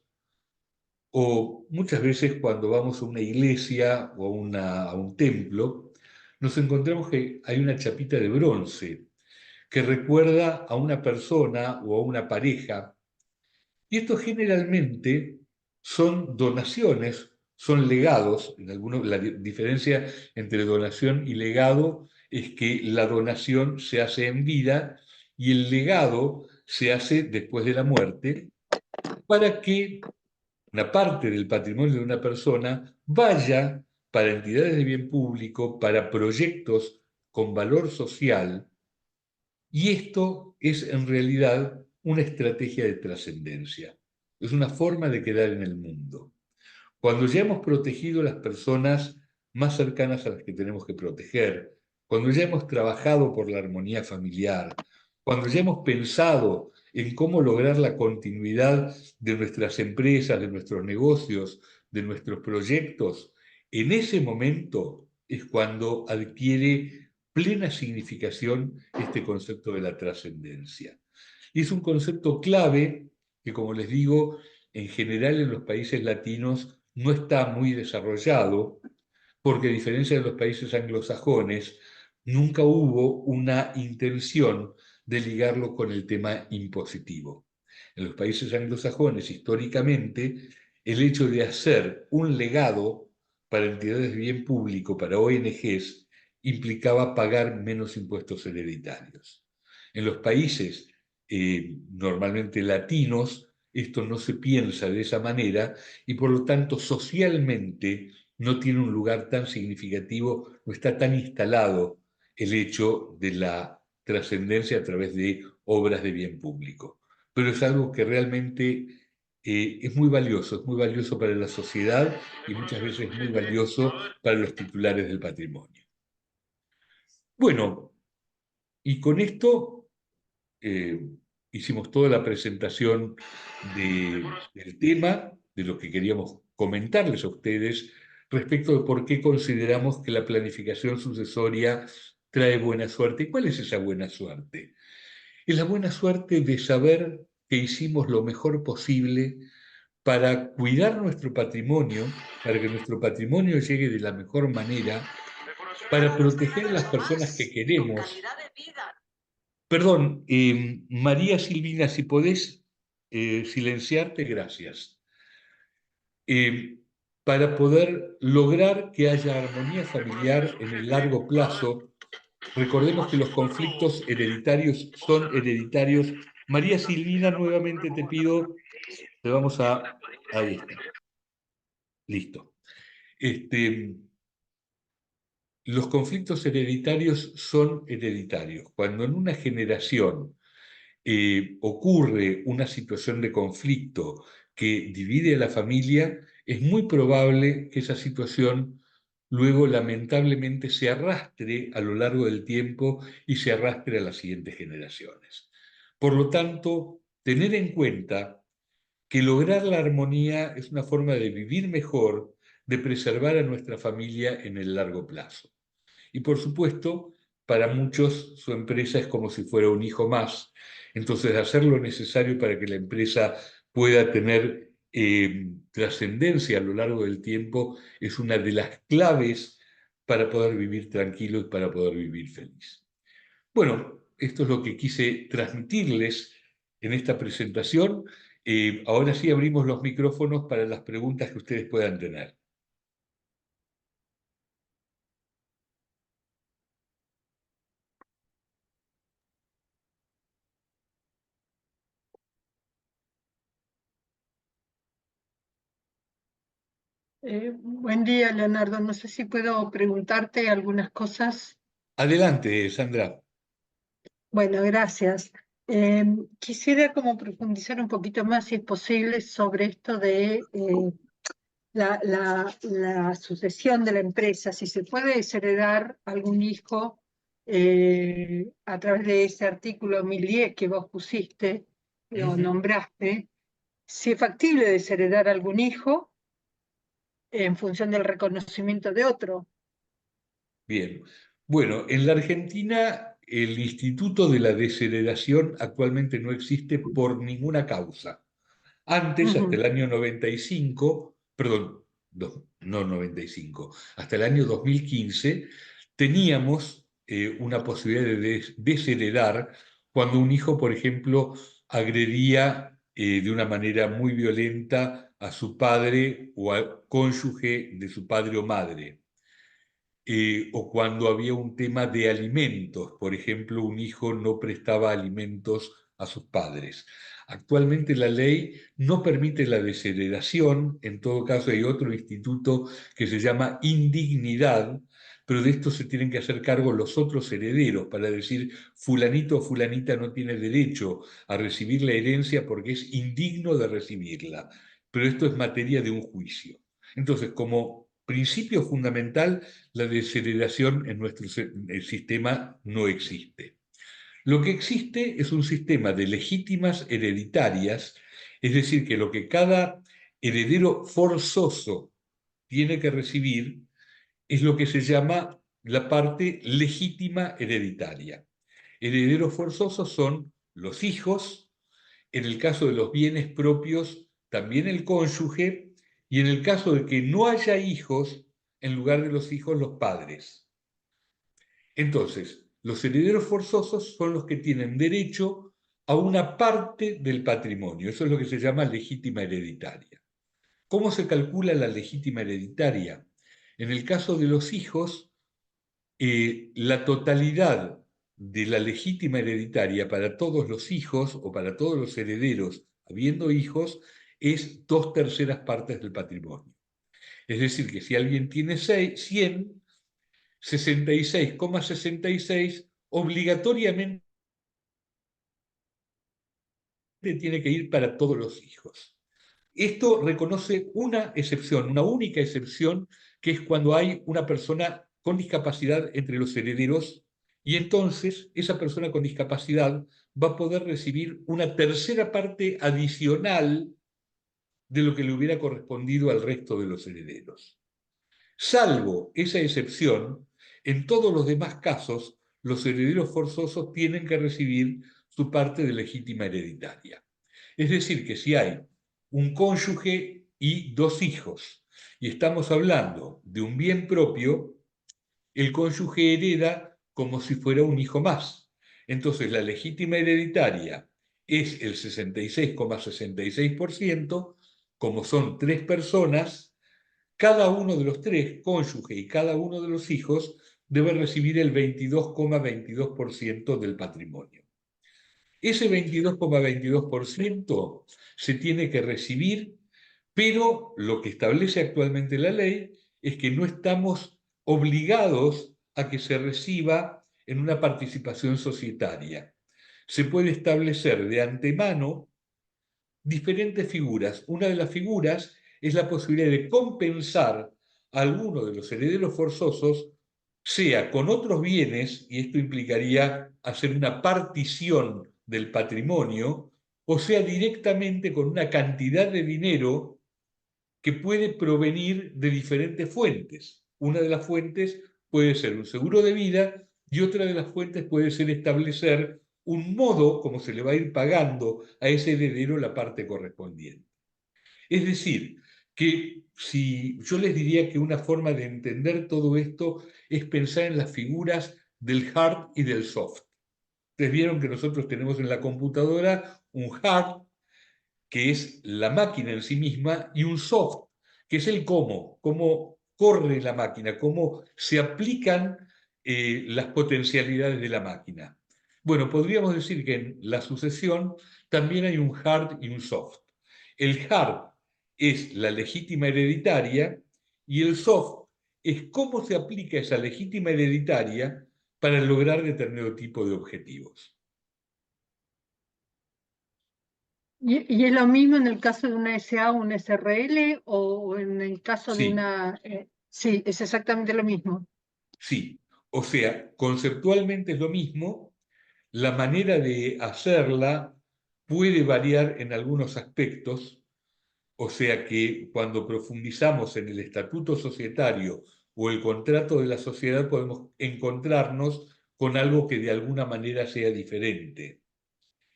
o muchas veces cuando vamos a una iglesia o a un templo, nos encontramos que hay una chapita de bronce que recuerda a una persona o a una pareja. Y esto generalmente son donaciones, son legados. La diferencia entre donación y legado es que la donación se hace en vida y el legado se hace después de la muerte, para que una parte del patrimonio de una persona vaya para entidades de bien público, para proyectos con valor social, y esto es en realidad una estrategia de trascendencia. Es una forma de quedar en el mundo. Cuando ya hemos protegido a las personas más cercanas a las que tenemos que proteger, cuando ya hemos trabajado por la armonía familiar, cuando ya hemos pensado en cómo lograr la continuidad de nuestras empresas, de nuestros negocios, de nuestros proyectos, en ese momento es cuando adquiere plena significación este concepto de la trascendencia. Y es un concepto clave que, como les digo, en general en los países latinos no está muy desarrollado, porque a diferencia de los países anglosajones, nunca hubo una intención de ligarlo con el tema impositivo. En los países anglosajones, históricamente, el hecho de hacer un legado para entidades de bien público, para ONGs, implicaba pagar menos impuestos hereditarios. En los países normalmente latinos, esto no se piensa de esa manera y por lo tanto socialmente no tiene un lugar tan significativo, no está tan instalado el hecho de la trascendencia a través de obras de bien público. Pero es algo que realmente es muy valioso para la sociedad y muchas veces es muy valioso para los titulares del patrimonio. Bueno, y con esto hicimos toda la presentación del tema, de lo que queríamos comentarles a ustedes respecto de por qué consideramos que la planificación sucesoria trae buena suerte. ¿Y cuál es esa buena suerte? Es la buena suerte de saber que hicimos lo mejor posible para cuidar nuestro patrimonio, para que nuestro patrimonio llegue de la mejor manera, para proteger a las personas que queremos. Perdón, María Silvina, si podés silenciarte, gracias. Para poder lograr que haya armonía familiar en el largo plazo, recordemos que los conflictos hereditarios son hereditarios. María Silvina, nuevamente te pido, te vamos a... Ahí está. Listo. Los conflictos hereditarios son hereditarios. Cuando en una generación ocurre una situación de conflicto que divide a la familia, es muy probable que esa situación luego lamentablemente se arrastre a lo largo del tiempo y se arrastre a las siguientes generaciones. Por lo tanto, tener en cuenta que lograr la armonía es una forma de vivir mejor, de preservar a nuestra familia en el largo plazo. Y por supuesto, para muchos su empresa es como si fuera un hijo más. Entonces, hacer lo necesario para que la empresa pueda tener trascendencia a lo largo del tiempo es una de las claves para poder vivir tranquilo y para poder vivir feliz. Bueno, esto es lo que quise transmitirles en esta presentación. Ahora sí abrimos los micrófonos para las preguntas que ustedes puedan tener. Buen día, Leonardo. No sé si puedo preguntarte algunas cosas. Adelante, Sandra. Bueno, gracias. Quisiera como profundizar un poquito más, si es posible, sobre esto de la sucesión de la empresa, si se puede desheredar algún hijo a través de ese artículo 1010 que vos pusiste, lo nombraste, si es factible desheredar algún hijo en función del reconocimiento de otro. Bien. Bueno, en la Argentina el Instituto de la Desheredación actualmente no existe por ninguna causa. Antes, hasta el año 95, perdón, no 95, hasta el año 2015, teníamos una posibilidad de desheredar cuando un hijo, por ejemplo, agredía de una manera muy violenta a su padre o al cónyuge de su padre o madre. O cuando había un tema de alimentos, por ejemplo, un hijo no prestaba alimentos a sus padres. Actualmente la ley no permite la desheredación, en todo caso hay otro instituto que se llama indignidad, pero de esto se tienen que hacer cargo los otros herederos para decir fulanito o fulanita no tiene derecho a recibir la herencia porque es indigno de recibirla, pero esto es materia de un juicio. Entonces, como principio fundamental, la desheredación en nuestro sistema no existe. Lo que existe es un sistema de legítimas hereditarias, es decir, que lo que cada heredero forzoso tiene que recibir es lo que se llama la parte legítima hereditaria. Herederos forzosos son los hijos, en el caso de los bienes propios, también el cónyuge, y en el caso de que no haya hijos, en lugar de los hijos, los padres. Entonces, los herederos forzosos son los que tienen derecho a una parte del patrimonio. Eso es lo que se llama legítima hereditaria. ¿Cómo se calcula la legítima hereditaria? En el caso de los hijos, la totalidad de la legítima hereditaria para todos los hijos o para todos los herederos habiendo hijos es 2/3 partes del patrimonio. Es decir, que si alguien tiene 100, 66,66 obligatoriamente tiene que ir para todos los hijos. Esto reconoce una excepción, una única excepción, que es cuando hay una persona con discapacidad entre los herederos Y entonces esa persona con discapacidad va a poder recibir una tercera parte adicional de lo que le hubiera correspondido al resto de los herederos. Salvo esa excepción, en todos los demás casos, los herederos forzosos tienen que recibir su parte de legítima hereditaria. Es decir, que si hay un cónyuge y dos hijos, y estamos hablando de un bien propio, el cónyuge hereda como si fuera un hijo más. Entonces, la legítima hereditaria es el 66,66%, como son tres personas, cada uno de los tres, cónyuge y cada uno de los hijos, debe recibir el 22,22% del patrimonio. Ese 22,22% se tiene que recibir, pero lo que establece actualmente la ley es que no estamos obligados a que se reciba en una participación societaria. Se puede establecer de antemano diferentes figuras. Una de las figuras es la posibilidad de compensar a alguno de los herederos forzosos, sea con otros bienes, y esto implicaría hacer una partición del patrimonio, o sea directamente con una cantidad de dinero que puede provenir de diferentes fuentes. Una de las fuentes puede ser un seguro de vida y otra de las fuentes puede ser establecer un modo como se le va a ir pagando a ese heredero la parte correspondiente. Es decir, que si yo les diría que una forma de entender todo esto es pensar en las figuras del hard y del soft. Ustedes vieron que nosotros tenemos en la computadora un hard, que es la máquina en sí misma, y un soft, que es el cómo corre la máquina, cómo se aplican las potencialidades de la máquina. Bueno, podríamos decir que en la sucesión también hay un hard y un soft. El hard es la legítima hereditaria y el soft es cómo se aplica esa legítima hereditaria para lograr determinado tipo de objetivos. ¿Y es lo mismo en el caso de una SA o una SRL o en el caso de Sí. una... sí, es exactamente lo mismo. Sí, o sea, conceptualmente es lo mismo, la manera de hacerla puede variar en algunos aspectos, o sea que cuando profundizamos en el estatuto societario o el contrato de la sociedad podemos encontrarnos con algo que de alguna manera sea diferente.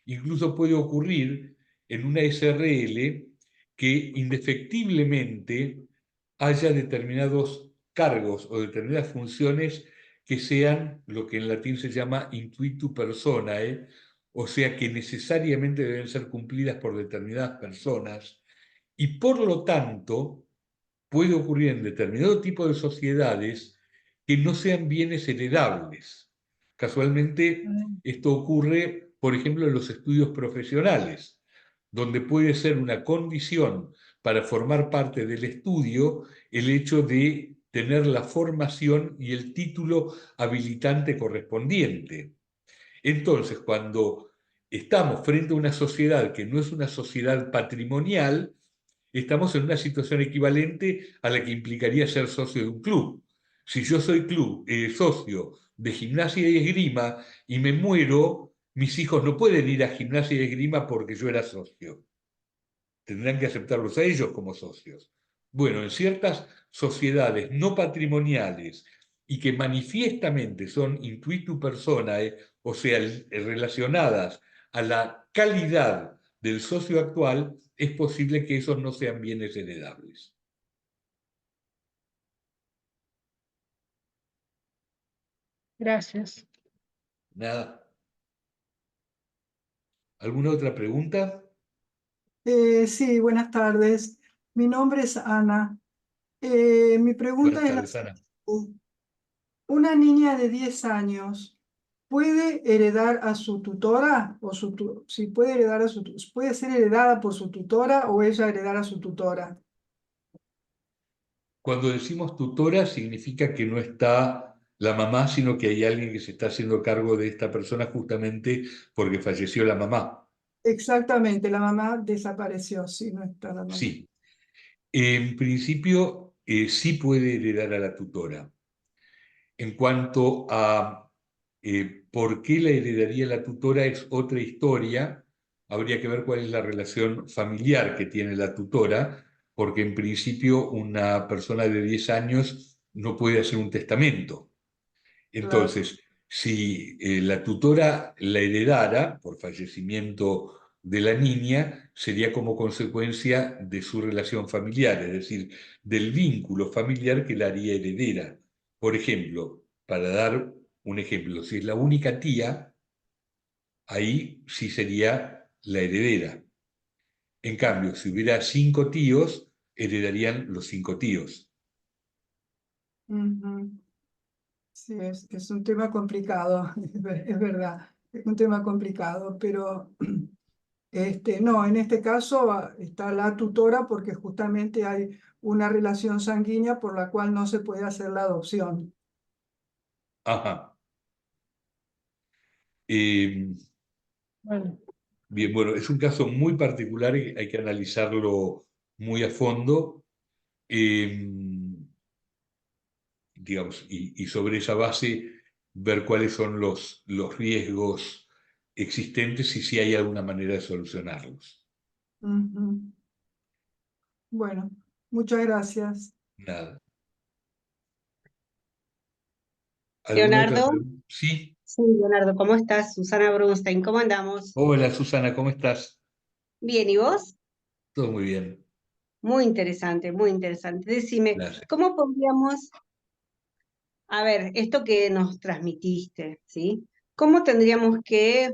Incluso puede ocurrir en una SRL que indefectiblemente haya determinados cargos o determinadas funciones que sean lo que en latín se llama intuitu personae, o sea que necesariamente deben ser cumplidas por determinadas personas, y por lo tanto puede ocurrir en determinado tipo de sociedades que no sean bienes heredables. Casualmente, esto ocurre, por ejemplo, en los estudios profesionales, donde puede ser una condición para formar parte del estudio el hecho de tener la formación y el título habilitante correspondiente. Entonces, cuando estamos frente a una sociedad que no es una sociedad patrimonial, estamos en una situación equivalente a la que implicaría ser socio de un club. Si yo soy socio de Gimnasia y Esgrima y me muero, mis hijos no pueden ir a Gimnasia y Esgrima porque yo era socio. Tendrán que aceptarlos a ellos como socios. Bueno, en ciertas sociedades no patrimoniales y que manifiestamente son intuitu personae, o sea, relacionadas a la calidad del socio actual, es posible que esos no sean bienes heredables. Gracias. Nada. ¿Alguna otra pregunta? Sí, buenas tardes. Mi nombre es Ana. Mi pregunta Buenas es la tardes, Ana. siguiente. ¿Una niña de 10 años puede heredar a su tutora? Si puede heredar puede ser heredada por su tutora o ella heredar a su tutora. Cuando decimos tutora significa que no está la mamá, sino que hay alguien que se está haciendo cargo de esta persona justamente porque falleció la mamá. Exactamente, la mamá desapareció, sí, no está la mamá. Sí. En principio, sí puede heredar a la tutora. En cuanto a ¿Por qué la heredaría la tutora? Es otra historia. Habría que ver cuál es la relación familiar que tiene la tutora, porque en principio una persona de 10 años no puede hacer un testamento. Claro. Entonces, si la tutora la heredara por fallecimiento de la niña, sería como consecuencia de su relación familiar, es decir, del vínculo familiar que la haría heredera. Por ejemplo, para dar un ejemplo, si es la única tía, ahí sí sería la heredera. En cambio, si hubiera 5 tíos, heredarían los 5 tíos. Ujú. Sí, es un tema complicado, es verdad, es un tema complicado, pero no, en este caso está la tutora porque justamente hay una relación sanguínea por la cual no se puede hacer la adopción. Ajá. Eh, Bueno, Bien, bueno, es un caso muy particular y hay que analizarlo muy a fondo, eh, digamos, y sobre esa base ver cuáles son los riesgos existentes y si hay alguna manera de solucionarlos. Ujú. Bueno, muchas gracias. Nada. ¿Alguna otra Leonardo, pregunta? Sí. sí, Leonardo, ¿cómo estás? Susana Brunstein, ¿cómo andamos? Hola, Susana, ¿cómo estás? Bien, ¿y vos? Todo muy bien. Muy interesante, muy interesante. Decime, Gracias. ¿cómo podríamos, a ver, esto que nos transmitiste, ¿sí? ¿Cómo tendríamos que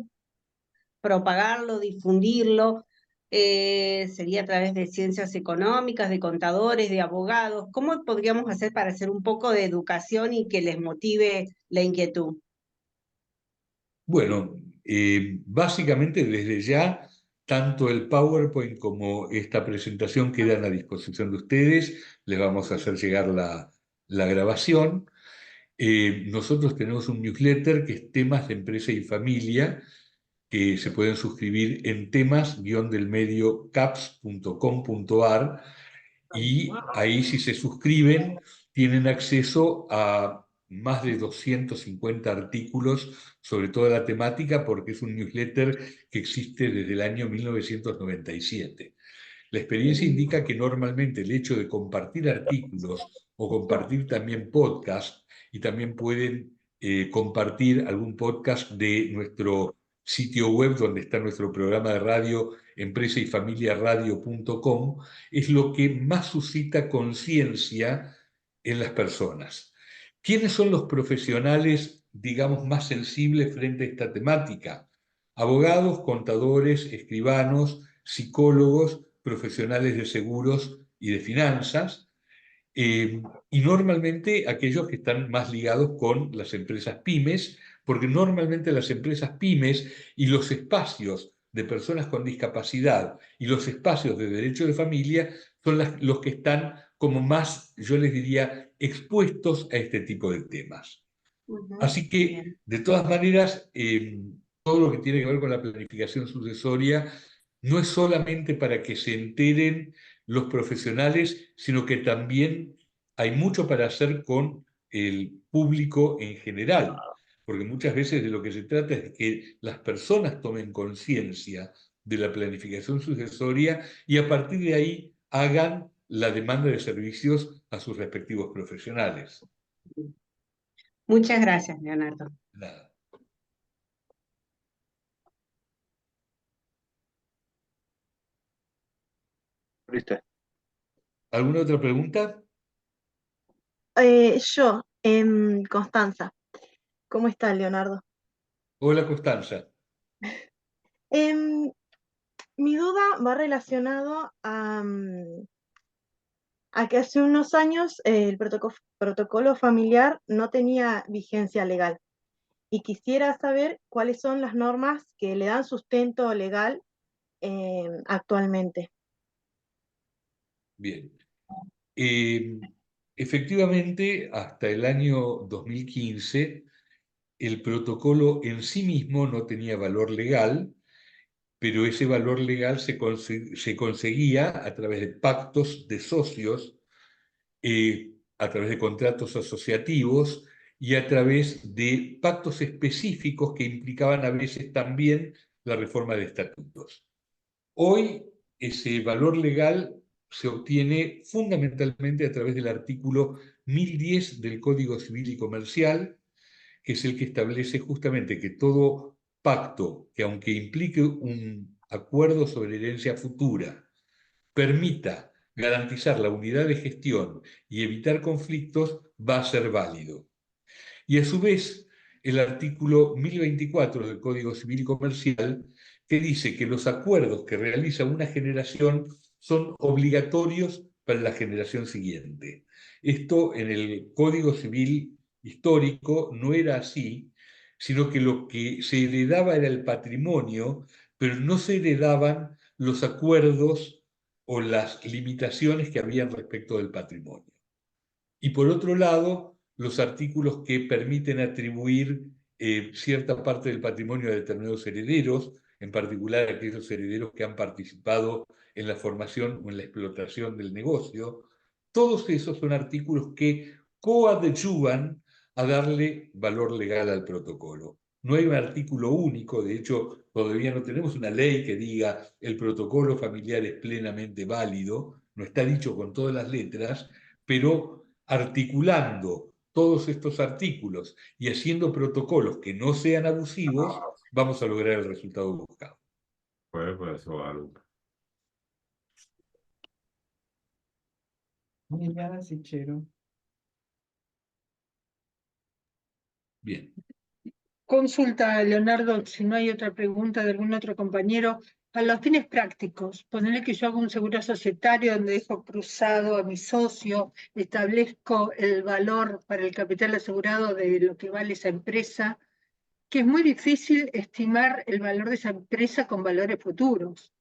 propagarlo, difundirlo? ¿Sería a través de ciencias económicas, de contadores, de abogados? ¿Cómo podríamos hacer para hacer un poco de educación y que les motive la inquietud? Bueno, básicamente desde ya, tanto el PowerPoint como esta presentación quedan a disposición de ustedes. Les vamos a hacer llegar la grabación. Nosotros tenemos un newsletter que es temas de empresa y familia, que se pueden suscribir en temas-del-medio caps.com.ar y ahí si se suscriben tienen acceso a más de 250 artículos sobre toda la temática porque es un newsletter que existe desde el año 1997. La experiencia indica que normalmente el hecho de compartir artículos o compartir también podcast, y también pueden compartir algún podcast de nuestro sitio web donde está nuestro programa de radio, empresa y familia radio.com, es lo que más suscita conciencia en las personas. ¿Quiénes son los profesionales, digamos, más sensibles frente a esta temática? Abogados, contadores, escribanos, psicólogos, profesionales de seguros y de finanzas, y normalmente aquellos que están más ligados con las empresas pymes, porque normalmente las empresas pymes y los espacios de personas con discapacidad y los espacios de derecho de familia son los que están como más, yo les diría, expuestos a este tipo de temas. Ujú, Así que, bien. de todas maneras, todo lo que tiene que ver con la planificación sucesoria no es solamente para que se enteren los profesionales, sino que también hay mucho para hacer con el público en general, porque muchas veces de lo que se trata es de que las personas tomen conciencia de la planificación sucesoria y a partir de ahí hagan la demanda de servicios a sus respectivos profesionales. Muchas gracias, Leonardo. Nada. ¿Viste? ¿Alguna otra pregunta? Constanza, ¿cómo está Leonardo? Hola, Constanza. Em, Mi duda va relacionado a que hace unos años el protocolo familiar no tenía vigencia legal y quisiera saber cuáles son las normas que le dan sustento legal actualmente. Bien. Eh, Efectivamente, hasta el año 2015, el protocolo en sí mismo no tenía valor legal, pero ese valor legal se conseguía a través de pactos de socios, a través de contratos asociativos y a través de pactos específicos que implicaban a veces también la reforma de estatutos. Hoy ese valor legal se obtiene fundamentalmente a través del artículo 1010 del Código Civil y Comercial, que es el que establece justamente que todo pacto que, aunque implique un acuerdo sobre herencia futura, permita garantizar la unidad de gestión y evitar conflictos, va a ser válido. Y a su vez, el artículo 1024 del Código Civil y Comercial, que dice que los acuerdos que realiza una generación son obligatorios para la generación siguiente. Esto en el Código Civil histórico no era así, sino que lo que se heredaba era el patrimonio, pero no se heredaban los acuerdos o las limitaciones que habían respecto del patrimonio. Y por otro lado, los artículos que permiten atribuir cierta parte del patrimonio a determinados herederos, en particular aquellos herederos que han participado en la formación o en la explotación del negocio, todos esos son artículos que coadyuvan a darle valor legal al protocolo. No hay un artículo único, de hecho, todavía no tenemos una ley que diga el protocolo familiar es plenamente válido, no está dicho con todas las letras, pero articulando todos estos artículos y haciendo protocolos que no sean abusivos, vamos a lograr el resultado buscado. Pues eso algo. Liliana Sichero. Bien. Consulta, Leonardo, si no hay otra pregunta de algún otro compañero. A los fines prácticos, ponerle que yo hago un seguro societario donde dejo cruzado a mi socio, establezco el valor para el capital asegurado de lo que vale esa empresa, que es muy difícil estimar el valor de esa empresa con valores futuros.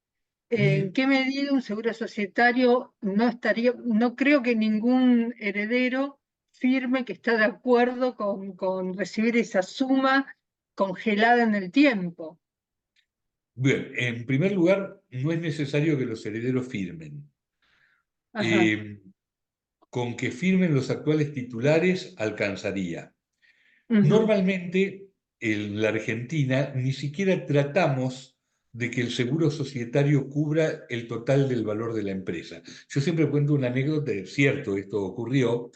¿En qué medida un seguro societario no creo que ningún heredero firme que está de acuerdo con recibir esa suma congelada en el tiempo? Bien, en primer lugar, no es necesario que los herederos firmen. Ajá. Con que firmen los actuales titulares alcanzaría. Ujú. Normalmente en la Argentina ni siquiera tratamos de que el seguro societario cubra el total del valor de la empresa. Yo siempre cuento una anécdota, es cierto, esto ocurrió,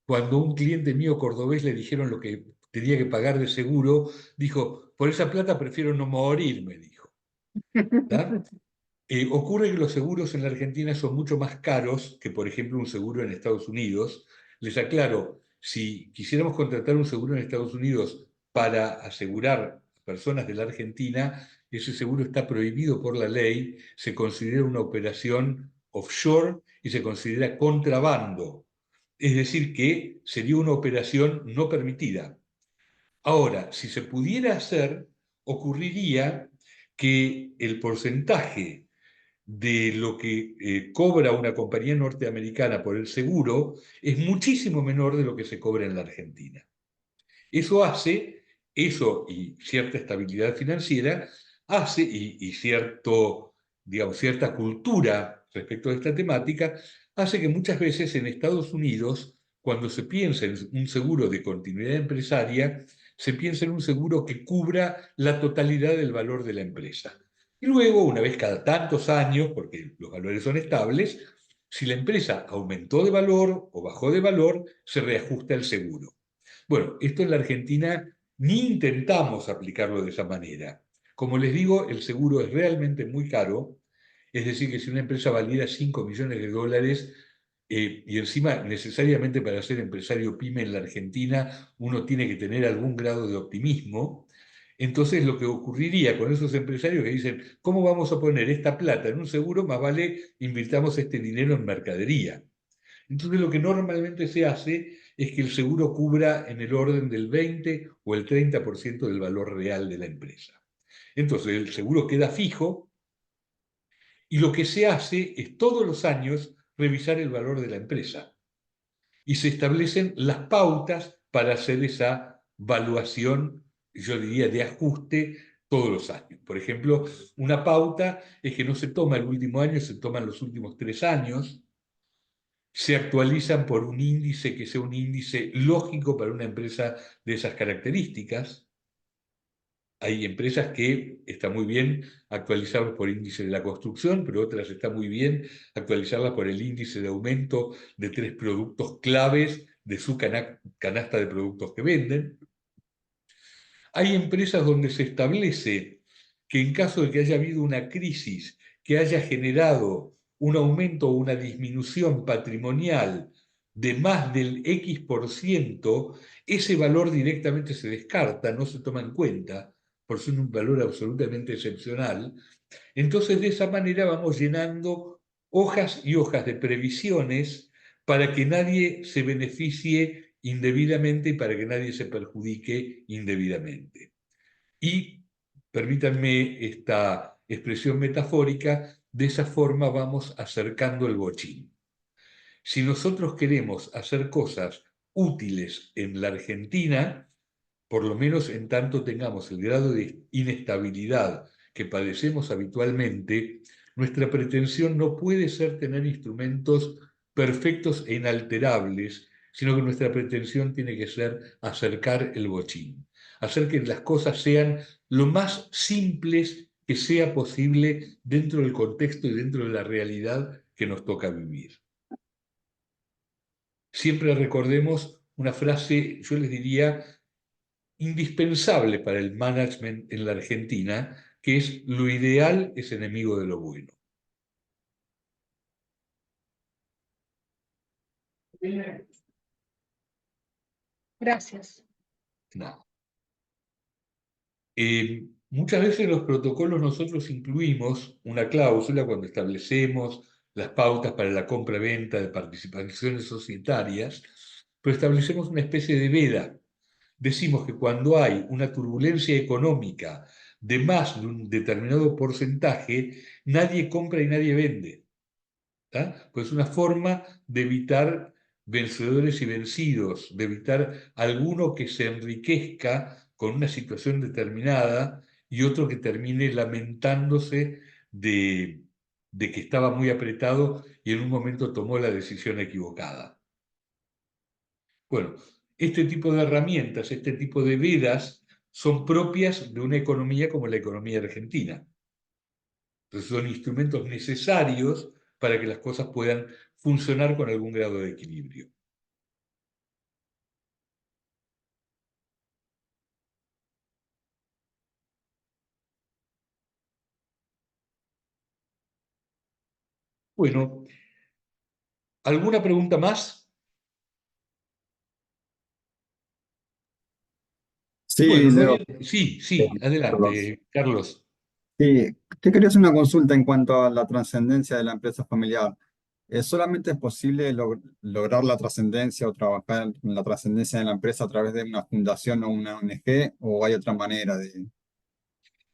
cuando un cliente mío cordobés le dijeron lo que tenía que pagar de seguro, dijo, por esa plata prefiero no morirme, dijo. ¿Tá? Ocurre que los seguros en la Argentina son mucho más caros que, por ejemplo, un seguro en Estados Unidos. Les aclaro, si quisiéramos contratar un seguro en Estados Unidos para asegurar personas de la Argentina, ese seguro está prohibido por la ley, se considera una operación offshore y se considera contrabando. Es decir, que sería una operación no permitida. Ahora, si se pudiera hacer, ocurriría que el porcentaje de lo que cobra una compañía norteamericana por el seguro es muchísimo menor de lo que se cobra en la Argentina. Eso y cierta estabilidad financiera hace, y cierta cultura respecto a esta temática, hace que muchas veces en Estados Unidos, cuando se piensa en un seguro de continuidad empresaria, se piensa en un seguro que cubra la totalidad del valor de la empresa. Y luego, una vez cada tantos años, porque los valores son estables, si la empresa aumentó de valor o bajó de valor, se reajusta el seguro. Bueno, esto en la Argentina ni intentamos aplicarlo de esa manera. Como les digo, el seguro es realmente muy caro, es decir, que si una empresa valiera 5 millones de dólares, y encima necesariamente para ser empresario pyme en la Argentina uno tiene que tener algún grado de optimismo, entonces lo que ocurriría con esos empresarios que dicen, ¿cómo vamos a poner esta plata en un seguro? Más vale invirtamos este dinero en mercadería. Entonces lo que normalmente se hace es que el seguro cubra en el orden del 20 o el 30% del valor real de la empresa. Entonces el seguro queda fijo y lo que se hace es todos los años revisar el valor de la empresa y se establecen las pautas para hacer esa valuación, yo diría, de ajuste todos los años. Por ejemplo, una pauta es que no se toma el último año, se toman los últimos 3 años. se actualizan por un índice que sea un índice lógico para una empresa de esas características. Hay empresas que está muy bien actualizarlas por índice de la construcción, pero otras está muy bien actualizarlas por el índice de aumento de 3 productos claves de su canasta de productos que venden. Hay empresas donde se establece que en caso de que haya habido una crisis que haya generado un aumento o una disminución patrimonial de más del X%, ese valor directamente se descarta, no se toma en cuenta, por ser un valor absolutamente excepcional. Entonces, de esa manera vamos llenando hojas y hojas de previsiones para que nadie se beneficie indebidamente y para que nadie se perjudique indebidamente. Y permítanme esta expresión metafórica, de esa forma vamos acercando el bochín. Si nosotros queremos hacer cosas útiles en la Argentina, por lo menos en tanto tengamos el grado de inestabilidad que padecemos habitualmente, nuestra pretensión no puede ser tener instrumentos perfectos e inalterables, sino que nuestra pretensión tiene que ser acercar el bochín, hacer que las cosas sean lo más simples que sea posible dentro del contexto y dentro de la realidad que nos toca vivir. Siempre recordemos una frase, yo les diría, indispensable para el management en la Argentina, que es: lo ideal es enemigo de lo bueno. Gracias. No. Muchas veces en los protocolos nosotros incluimos una cláusula cuando establecemos las pautas para la compra-venta de participaciones societarias, pero establecemos una especie de veda. Decimos que cuando hay una turbulencia económica de más de un determinado porcentaje, nadie compra y nadie vende. Pues es una forma de evitar vencedores y vencidos, de evitar alguno que se enriquezca con una situación determinada y otro que termine lamentándose de que estaba muy apretado y en un momento tomó la decisión equivocada. Bueno, este tipo de herramientas, este tipo de vedas son propias de una economía como la economía argentina. Entonces son instrumentos necesarios para que las cosas puedan funcionar con algún grado de equilibrio. Bueno, ¿alguna pregunta más? Sí, Bueno, Leo. sí, Carlos. adelante, Carlos. Sí, te quería hacer una consulta en cuanto a la trascendencia de la empresa familiar. ¿Solamente es posible lograr la trascendencia o trabajar en la trascendencia de la empresa a través de una fundación o una ONG o hay otra manera de...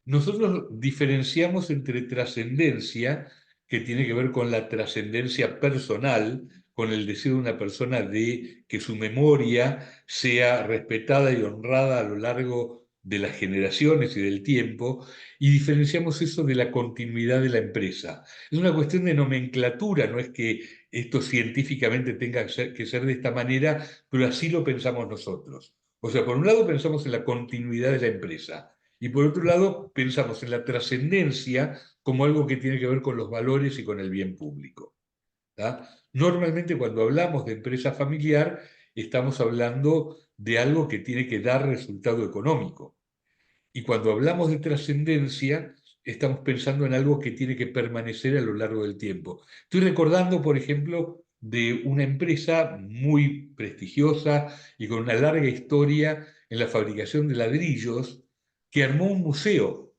Nosotros diferenciamos entre trascendencia, que tiene que ver con la trascendencia personal, con el deseo de una persona de que su memoria sea respetada y honrada a lo largo de las generaciones y del tiempo, y diferenciamos eso de la continuidad de la empresa. Es una cuestión de nomenclatura, no es que esto científicamente tenga que ser de esta manera, pero así lo pensamos nosotros. O sea, por un lado pensamos en la continuidad de la empresa. Y por otro lado, pensamos en la trascendencia como algo que tiene que ver con los valores y con el bien público. ¿Tá? Normalmente cuando hablamos de empresa familiar, estamos hablando de algo que tiene que dar resultado económico. Y cuando hablamos de trascendencia, estamos pensando en algo que tiene que permanecer a lo largo del tiempo. Estoy recordando, por ejemplo, de una empresa muy prestigiosa y con una larga historia en la fabricación de ladrillos, que armó un museo.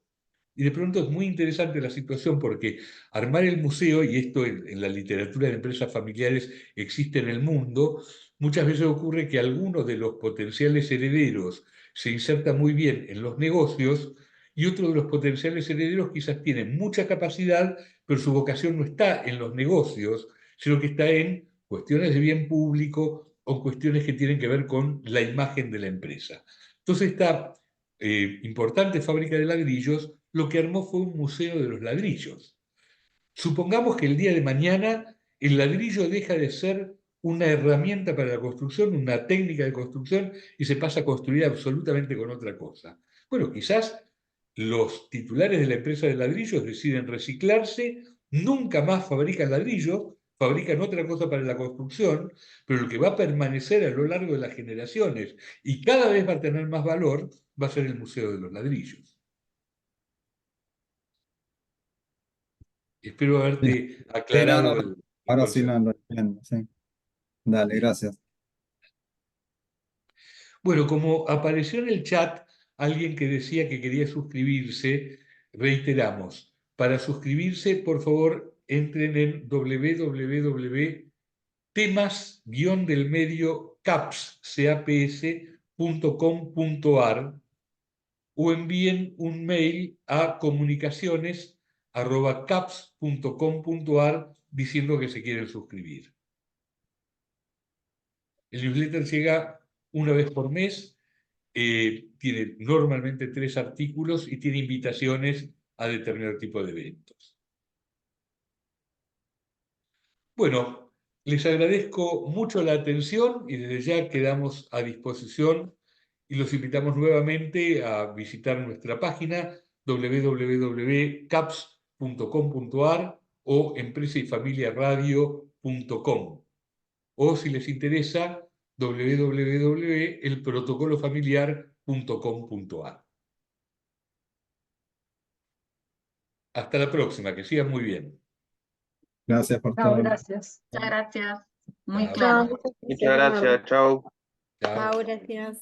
Y de pronto es muy interesante la situación porque armar el museo, y esto en la literatura de empresas familiares existe en el mundo, muchas veces ocurre que algunos de los potenciales herederos se inserta muy bien en los negocios y otro de los potenciales herederos quizás tiene mucha capacidad, pero su vocación no está en los negocios, sino que está en cuestiones de bien público o cuestiones que tienen que ver con la imagen de la empresa. Entonces esta importante fábrica de ladrillos lo que armó fue un museo de los ladrillos. Supongamos que el día de mañana el ladrillo deja de ser una herramienta para la construcción, una técnica de construcción, y se pasa a construir absolutamente con otra cosa. Bueno, quizás los titulares de la empresa de ladrillos deciden reciclarse, nunca más fabrican ladrillos, fabrican otra cosa para la construcción, pero lo que va a permanecer a lo largo de las generaciones y cada vez va a tener más valor va a ser el Museo de los Ladrillos. Espero Sí, haberte sí, aclarado no, el ahora sí concepto. lo entiendo, sí. Dale, gracias. Bueno, como apareció en el chat alguien que decía que quería suscribirse, reiteramos, para suscribirse, por favor, entren en www.temas-del-medio-caps.com.ar o envíen un mail a comunicaciones@caps.com.ar diciendo que se quieren suscribir. El newsletter llega una vez por mes, tiene normalmente 3 artículos y tiene invitaciones a determinado tipo de eventos. Bueno, les agradezco mucho la atención y desde ya quedamos a disposición y los invitamos nuevamente a visitar nuestra página www.caps.com.ar o empresayfamiliaradio.com, o si les interesa www.elprotocolofamiliar.com.ar. Hasta la próxima, que sigan muy bien. Gracias por Chao, todo. gracias. Muchas gracias. Muy Chao. claro. Muchas Muchas gracias, chao. Chao. gracias.